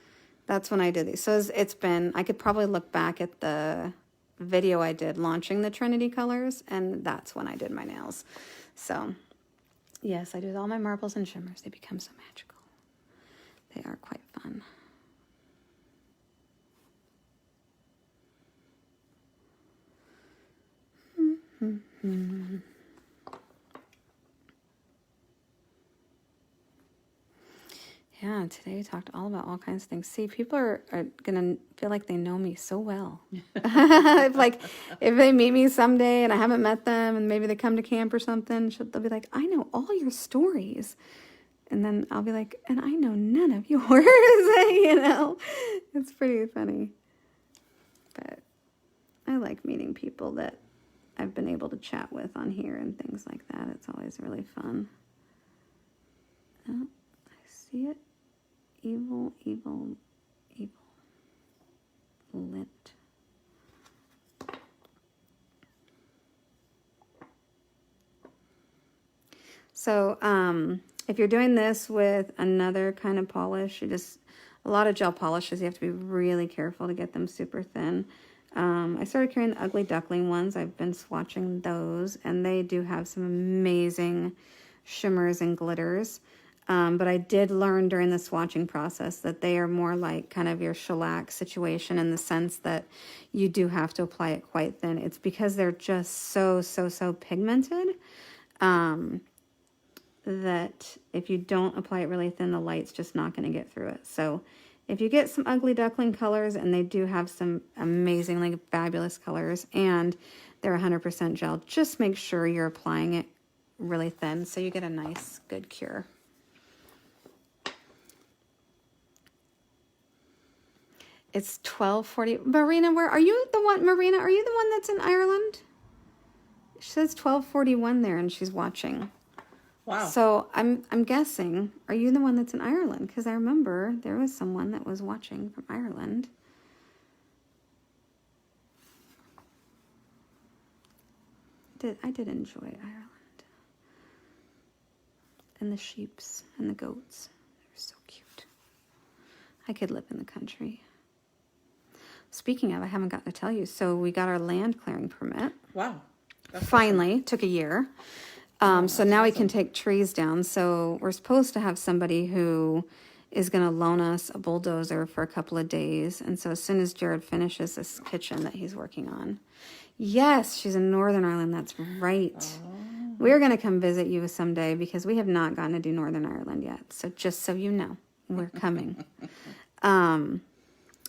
That's when I did these. So it's been, I could probably look back at the video I did launching the Trinity colors, and that's when I did my nails. So yes, I do all my marbles and shimmers. They become so magical. They are quite fun. Yeah, today we talked all about all kinds of things. See, people are going to feel like they know me so well. if they meet me someday and I haven't met them and maybe they come to camp or something, they'll be like, I know all your stories. And then I'll be like, and I know none of yours. It's pretty funny. But I like meeting people that I've been able to chat with on here and things like that. It's always really fun. Oh, I see it. Evil, evil, evil. Lint. So, if you're doing this with another kind of polish, a lot of gel polishes, you have to be really careful to get them super thin. I started carrying the Ugly Duckling ones. I've been swatching those, and they do have some amazing shimmers and glitters. But I did learn during the swatching process that they are more like kind of your shellac situation in the sense that you do have to apply it quite thin. It's because they're just so pigmented that if you don't apply it really thin, the light's just not going to get through it. So if you get some Ugly Duckling colors, and they do have some amazingly fabulous colors, and they're 100% gel, just make sure you're applying it really thin so you get a nice, good cure. It's 12:40. Marina, where are you? Marina, are you the one that's in Ireland? She says 12:41 there, and she's watching. Wow. So I'm guessing, are you the one that's in Ireland? Because I remember there was someone that was watching from Ireland. I did enjoy Ireland. And the sheeps and the goats. They're so cute. I could live in the country. Speaking of, I haven't gotten to tell you. So we got our land clearing permit. Wow. Finally, awesome. Took a year. So now we can take trees down. So we're supposed to have somebody who is going to loan us a bulldozer for a couple of days. And so as soon as Jared finishes this kitchen that he's working on. Yes, she's in Northern Ireland. That's right. Oh. We're going to come visit you someday because we have not gotten to do Northern Ireland yet. So just so you know, we're coming.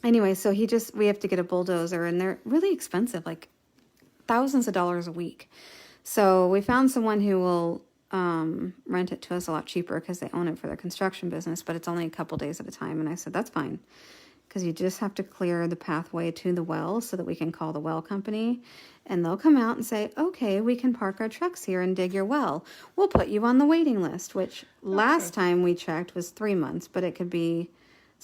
Anyway, so we have to get a bulldozer, and they're really expensive, like thousands of dollars a week. So we found someone who will rent it to us a lot cheaper because they own it for their construction business, but it's only a couple days at a time. And I said, that's fine, because you just have to clear the pathway to the well so that we can call the well company, and they'll come out and say, okay, we can park our trucks here and dig your well. We'll put you on the waiting list, which last time we checked was 3 months, but it could be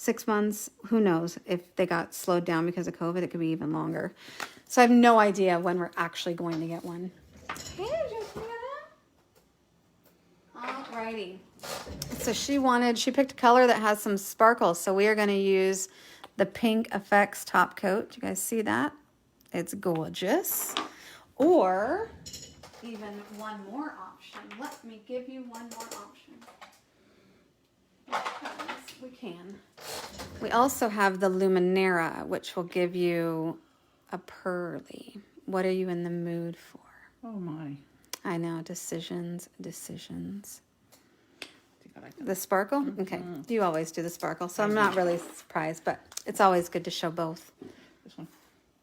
6 months. Who knows? If they got slowed down because of COVID, it could be even longer. So I have no idea when we're actually going to get one. Hey, alrighty. So she picked a color that has some sparkle. So we are going to use the Pink Effects top coat. Do you guys see that? It's gorgeous. Or even one more option. Let me give you one more option. Because we can. We also have the Luminera, which will give you a pearly. What are you in the mood for? Oh my. I know, decisions. The sparkle? Mm-hmm. Okay. You always do the sparkle, so I'm not really surprised, but it's always good to show both. This one?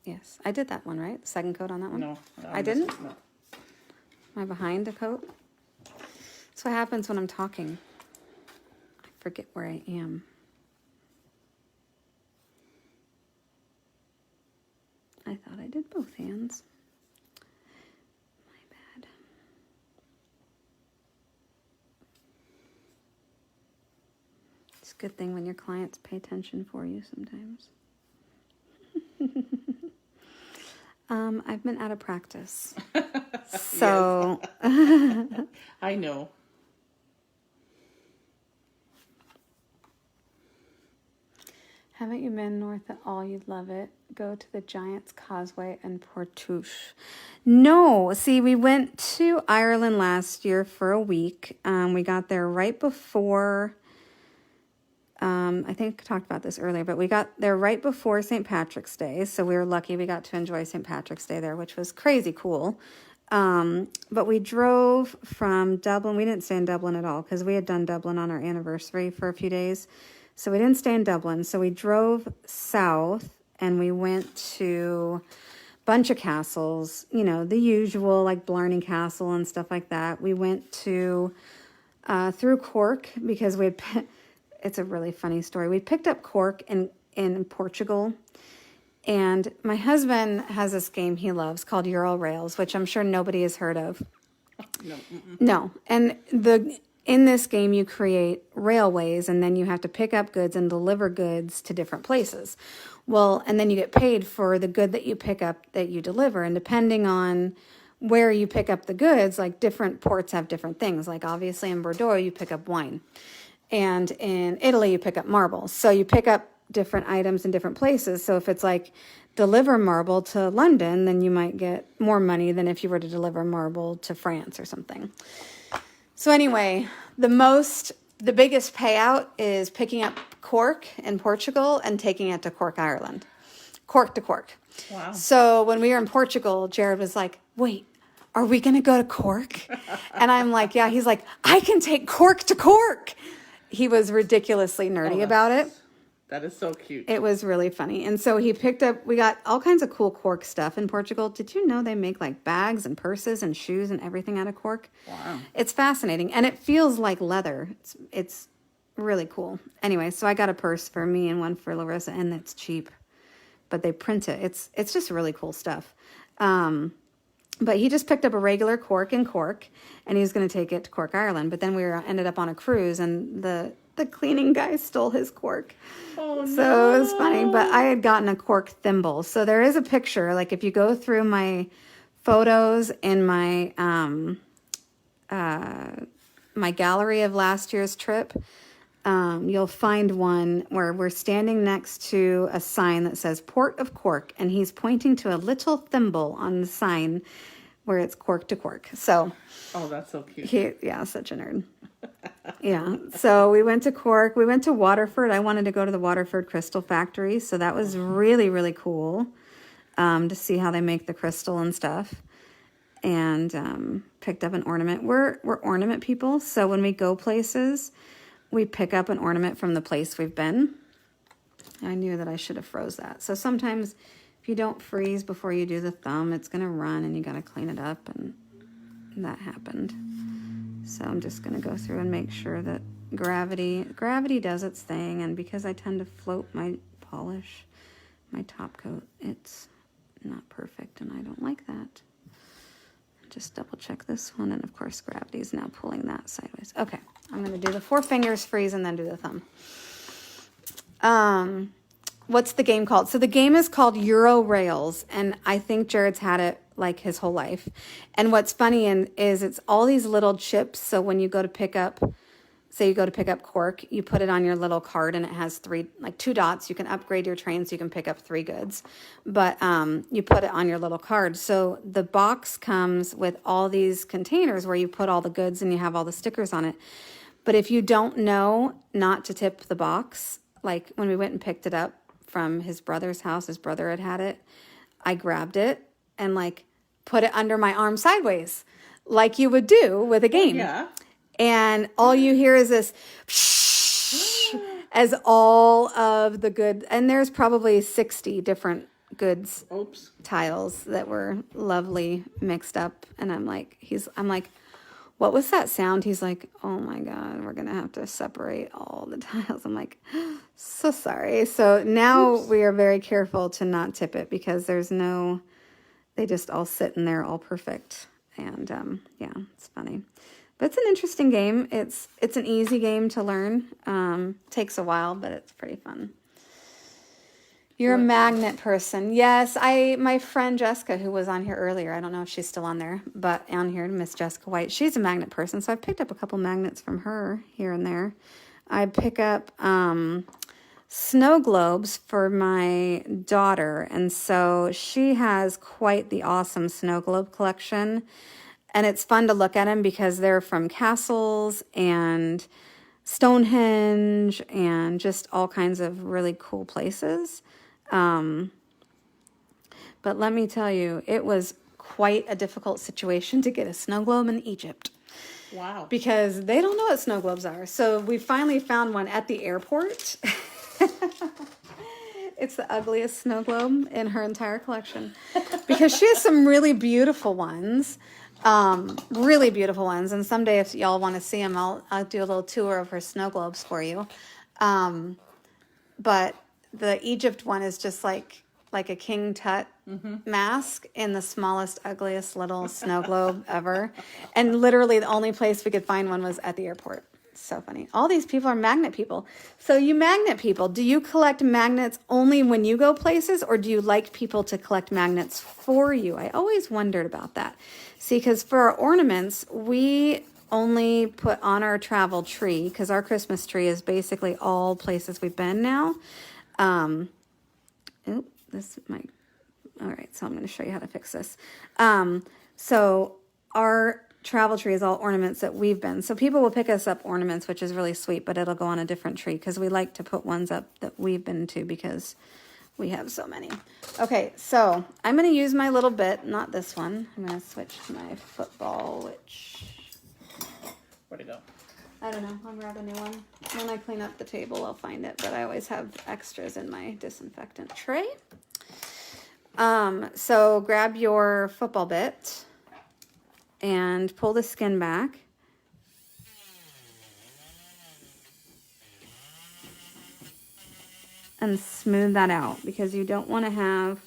Yes. I did that one, right? The second coat on that one? No. I didn't? No. Am I behind a coat? That's what happens when I'm talking. I forget where I am. I thought I did both hands. My bad. It's a good thing when your clients pay attention for you sometimes. I've been out of practice. So I know. Haven't you been north at all? You'd love it. Go to the Giant's Causeway and Portouche. No. See, we went to Ireland last year for a week. We got there right before I think I talked about this earlier, but we got there right before St. Patrick's Day. So we were lucky we got to enjoy St. Patrick's Day there, which was crazy cool. But we drove from Dublin. We didn't stay in Dublin at all because we had done Dublin on our anniversary for a few days. So we didn't stay in Dublin. So we drove south and we went to a bunch of castles, you know, the usual like Blarney Castle and stuff like that. We went to through Cork because we had, it's a really funny story. We picked up Cork in Portugal. And my husband has this game he loves called Euro Rails, which I'm sure nobody has heard of. No. No. And in this game, you create railways, and then you have to pick up goods and deliver goods to different places. Well, and then you get paid for the good that you pick up that you deliver. And depending on where you pick up the goods, like different ports have different things. Like obviously in Bordeaux, you pick up wine. And in Italy, you pick up marble. So you pick up different items in different places. So if it's like deliver marble to London, then you might get more money than if you were to deliver marble to France or something. So anyway, the biggest payout is picking up Cork in Portugal and taking it to Cork, Ireland. Cork to Cork. Wow. So when we were in Portugal, Jared was like, wait, are we going to go to Cork? And I'm like, yeah. He's like, I can take Cork to Cork. He was ridiculously nerdy about it. That is so cute. It was really funny. And so he picked up, we got all kinds of cool cork stuff in Portugal. Did you know they make like bags and purses and shoes and everything out of cork? Wow. It's fascinating. And it feels like leather. It's really cool. Anyway, so I got a purse for me and one for Larissa, and it's cheap. But they print it. It's just really cool stuff. But he just picked up a regular cork in Cork, and he was going to take it to Cork, Ireland. But then we ended up on a cruise, and the cleaning guy stole his cork. Oh, so no. It was funny, but I had gotten a cork thimble. So there is a picture, like if you go through my photos in my my gallery of last year's trip, you'll find one where we're standing next to a sign that says Port of Cork, and he's pointing to a little thimble on the sign where it's Cork to Cork. So, oh, that's so cute. Such a nerd. Yeah. So we went to Cork. We went to Waterford. I wanted to go to the Waterford Crystal Factory. So that was really, really cool to see how they make the crystal and stuff. And picked up an ornament. We're ornament people. So when we go places, we pick up an ornament from the place we've been. I knew that I should have froze that. So sometimes if you don't freeze before you do the thumb, it's going to run and you got to clean it up. And that happened. So I'm just going to go through and make sure that gravity does its thing. And because I tend to float my polish, my top coat, it's not perfect. And I don't like that. Just double check this one. And of course, gravity is now pulling that sideways. Okay. I'm going to do the 4 fingers freeze and then do the thumb. What's the game called? So the game is called Euro Rails. And I think Jared's had it like his whole life. And what's funny is it's all these little chips. So when you go to pick up, say you go to pick up cork, you put it on your little card and it has 2 dots. You can upgrade your train so you can pick up 3 goods. But you put it on your little card. So the box comes with all these containers where you put all the goods and you have all the stickers on it. But if you don't know not to tip the box, like when we went and picked it up from his brother's house, his brother had it, I grabbed it and put it under my arm sideways, like you would do with a game. Yeah. And all you hear is this as all of the good, and there's probably 60 different goods tiles that were lovely mixed up. And I'm like, what was that sound? He's like, oh my God, we're going to have to separate all the tiles. I'm like, so sorry. So now we are very careful to not tip it because they just all sit in there all perfect. And it's funny. But it's an interesting game. It's an easy game to learn. Takes a while, but it's pretty fun. You're a magnet person. Yes, my friend Jessica, who was on here earlier, I don't know if she's still on there, but on here, Miss Jessica White, she's a magnet person. So I've picked up a couple magnets from her here and there. I pick up snow globes for my daughter. And so she has quite the awesome snow globe collection. And it's fun to look at them because they're from castles and Stonehenge and just all kinds of really cool places. But let me tell you, it was quite a difficult situation to get a snow globe in Egypt. Wow. Because they don't know what snow globes are. So we finally found one at the airport. It's the ugliest snow globe in her entire collection. Because she has some really beautiful ones. Really beautiful ones. And someday if y'all want to see them, I'll do a little tour of her snow globes for you. But the Egypt one is just like a King Tut mask in the smallest, ugliest little snow globe ever. And literally the only place we could find one was at the airport. So funny. All these people are magnet people. So you magnet people, do you collect magnets only when you go places, or do you like people to collect magnets for you? I always wondered about that. See, because for our ornaments, we only put on our travel tree, because our Christmas tree is basically all places we've been now. This might, all right, so I'm going to show you how to fix this. So our travel tree is all ornaments that we've been. So people will pick us up ornaments, which is really sweet, but it'll go on a different tree because we like to put ones up that we've been to because we have so many. Okay, so I'm going to use my little bit, not this one. I'm going to switch to my football, which... Where'd it go? I don't know. I'll grab a new one. When I clean up the table, I'll find it, but I always have extras in my disinfectant tray. So grab your football bit and pull the skin back. And smooth that out because you don't want to have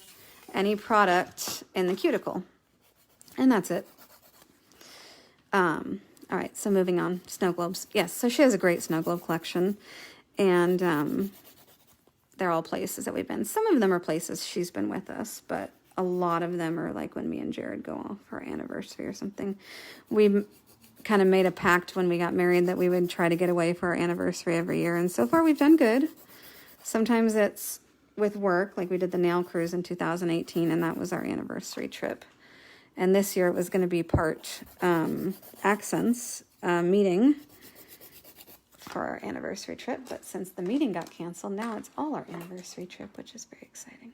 any product in the cuticle. And that's it. All right, so moving on. Snow globes. Yes, so she has a great snow globe collection. And they're all places that we've been. Some of them are places she's been with us, but a lot of them are like when me and Jared go off for our anniversary or something. We kind of made a pact when we got married that we would try to get away for our anniversary every year. And so far we've done good. Sometimes it's with work, like we did the nail cruise in 2018, and that was our anniversary trip. And this year it was going to be part Accents meeting for our anniversary trip. But since the meeting got canceled, now it's all our anniversary trip, which is very exciting.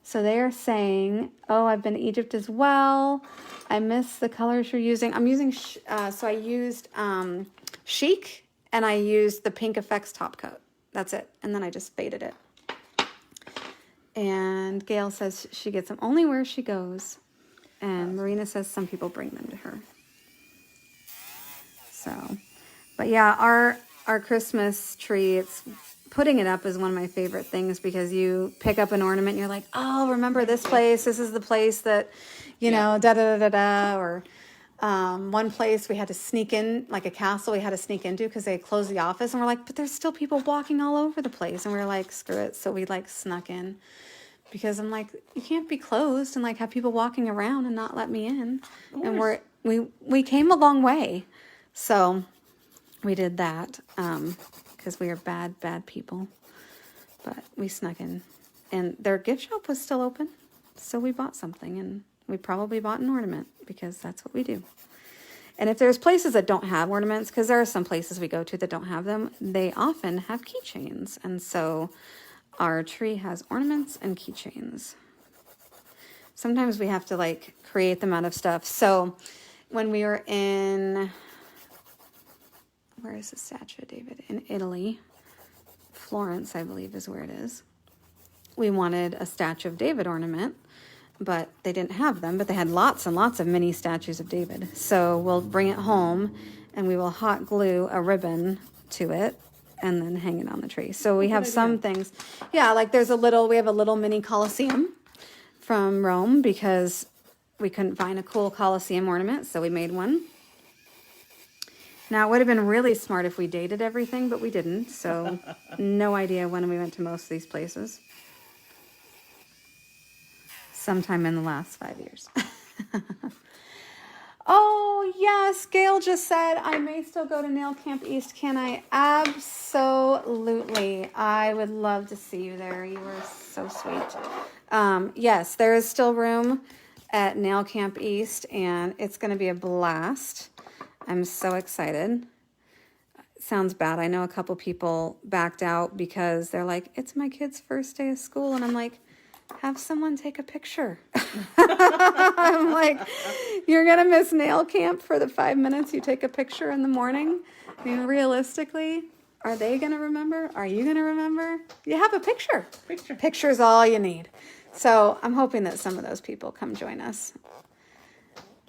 So they are saying, oh, I've been to Egypt as well. I miss the colors you're using. I'm using, so I used Chic, and I used the Pink Effects top coat. That's it. And then I just faded it. And Gail says she gets them only where she goes. And Marina says some people bring them to her. So, but yeah, our Christmas tree, it's putting it up is one of my favorite things because you pick up an ornament and you're like, oh, remember this place? This is the place that, you know, da-da-da-da-da. Or one place we had to sneak in, like a castle we had to sneak into because they had closed the office. And we're like, but there's still people walking all over the place. And we were like, screw it. So we like snuck in. Because I'm like, you can't be closed and like have people walking around and not let me in. And we came a long way. So we did that because we are bad people. But we snuck in. And their gift shop was still open. So we bought something, and we probably bought an ornament because that's what we do. And if there's places that don't have ornaments, because there are some places we go to that don't have them, they often have keychains. And so our tree has ornaments and keychains. Sometimes we have to like create them out of stuff. So when we were in, where is the statue of David? In Italy, Florence, I believe is where it is. We wanted a statue of David ornament, but they didn't have them, but they had lots and lots of mini statues of David. So we'll bring it home and we will hot glue a ribbon to it and then hang it on the tree. So we have some things. Yeah, like we have a little mini Colosseum from Rome because we couldn't find a cool Colosseum ornament, so we made one. Now, it would have been really smart if we dated everything, but we didn't, so no idea when we went to most of these places. Sometime in the last 5 years. Oh, yes, Gail just said, I may still go to Nail Camp East. Can I? Absolutely. I would love to see you there. You were so sweet. Yes, there is still room at Nail Camp East, and it's going to be a blast. I'm so excited. sounds bad. I know a couple people backed out because they're like, it's my kid's first day of school. And I'm like, have someone take a picture. I'm like, you're going to miss nail camp for the 5 minutes you take a picture in the morning? I mean, realistically, are they going to remember? Are you going to remember? You have a picture. Picture's all you need. So I'm hoping that some of those people come join us.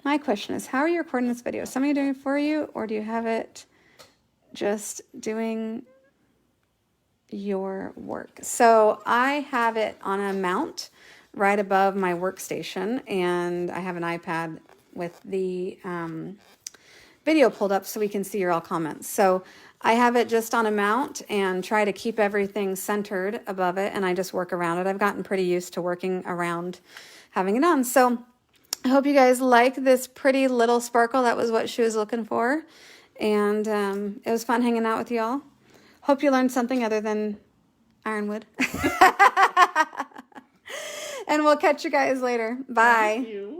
My question is, how are you recording this video? Is somebody doing it for you, or do you have it just doing your work? So I have it on a mount right above my workstation, and I have an iPad with the video pulled up so we can see your all comments. So I have it just on a mount and try to keep everything centered above it, and I just work around it. I've gotten pretty used to working around having it on. So I hope you guys like this pretty little sparkle. That was what she was looking for. And it was fun hanging out with y'all. Hope you learned something other than ironwood. And we'll catch you guys later. Bye. Thank you.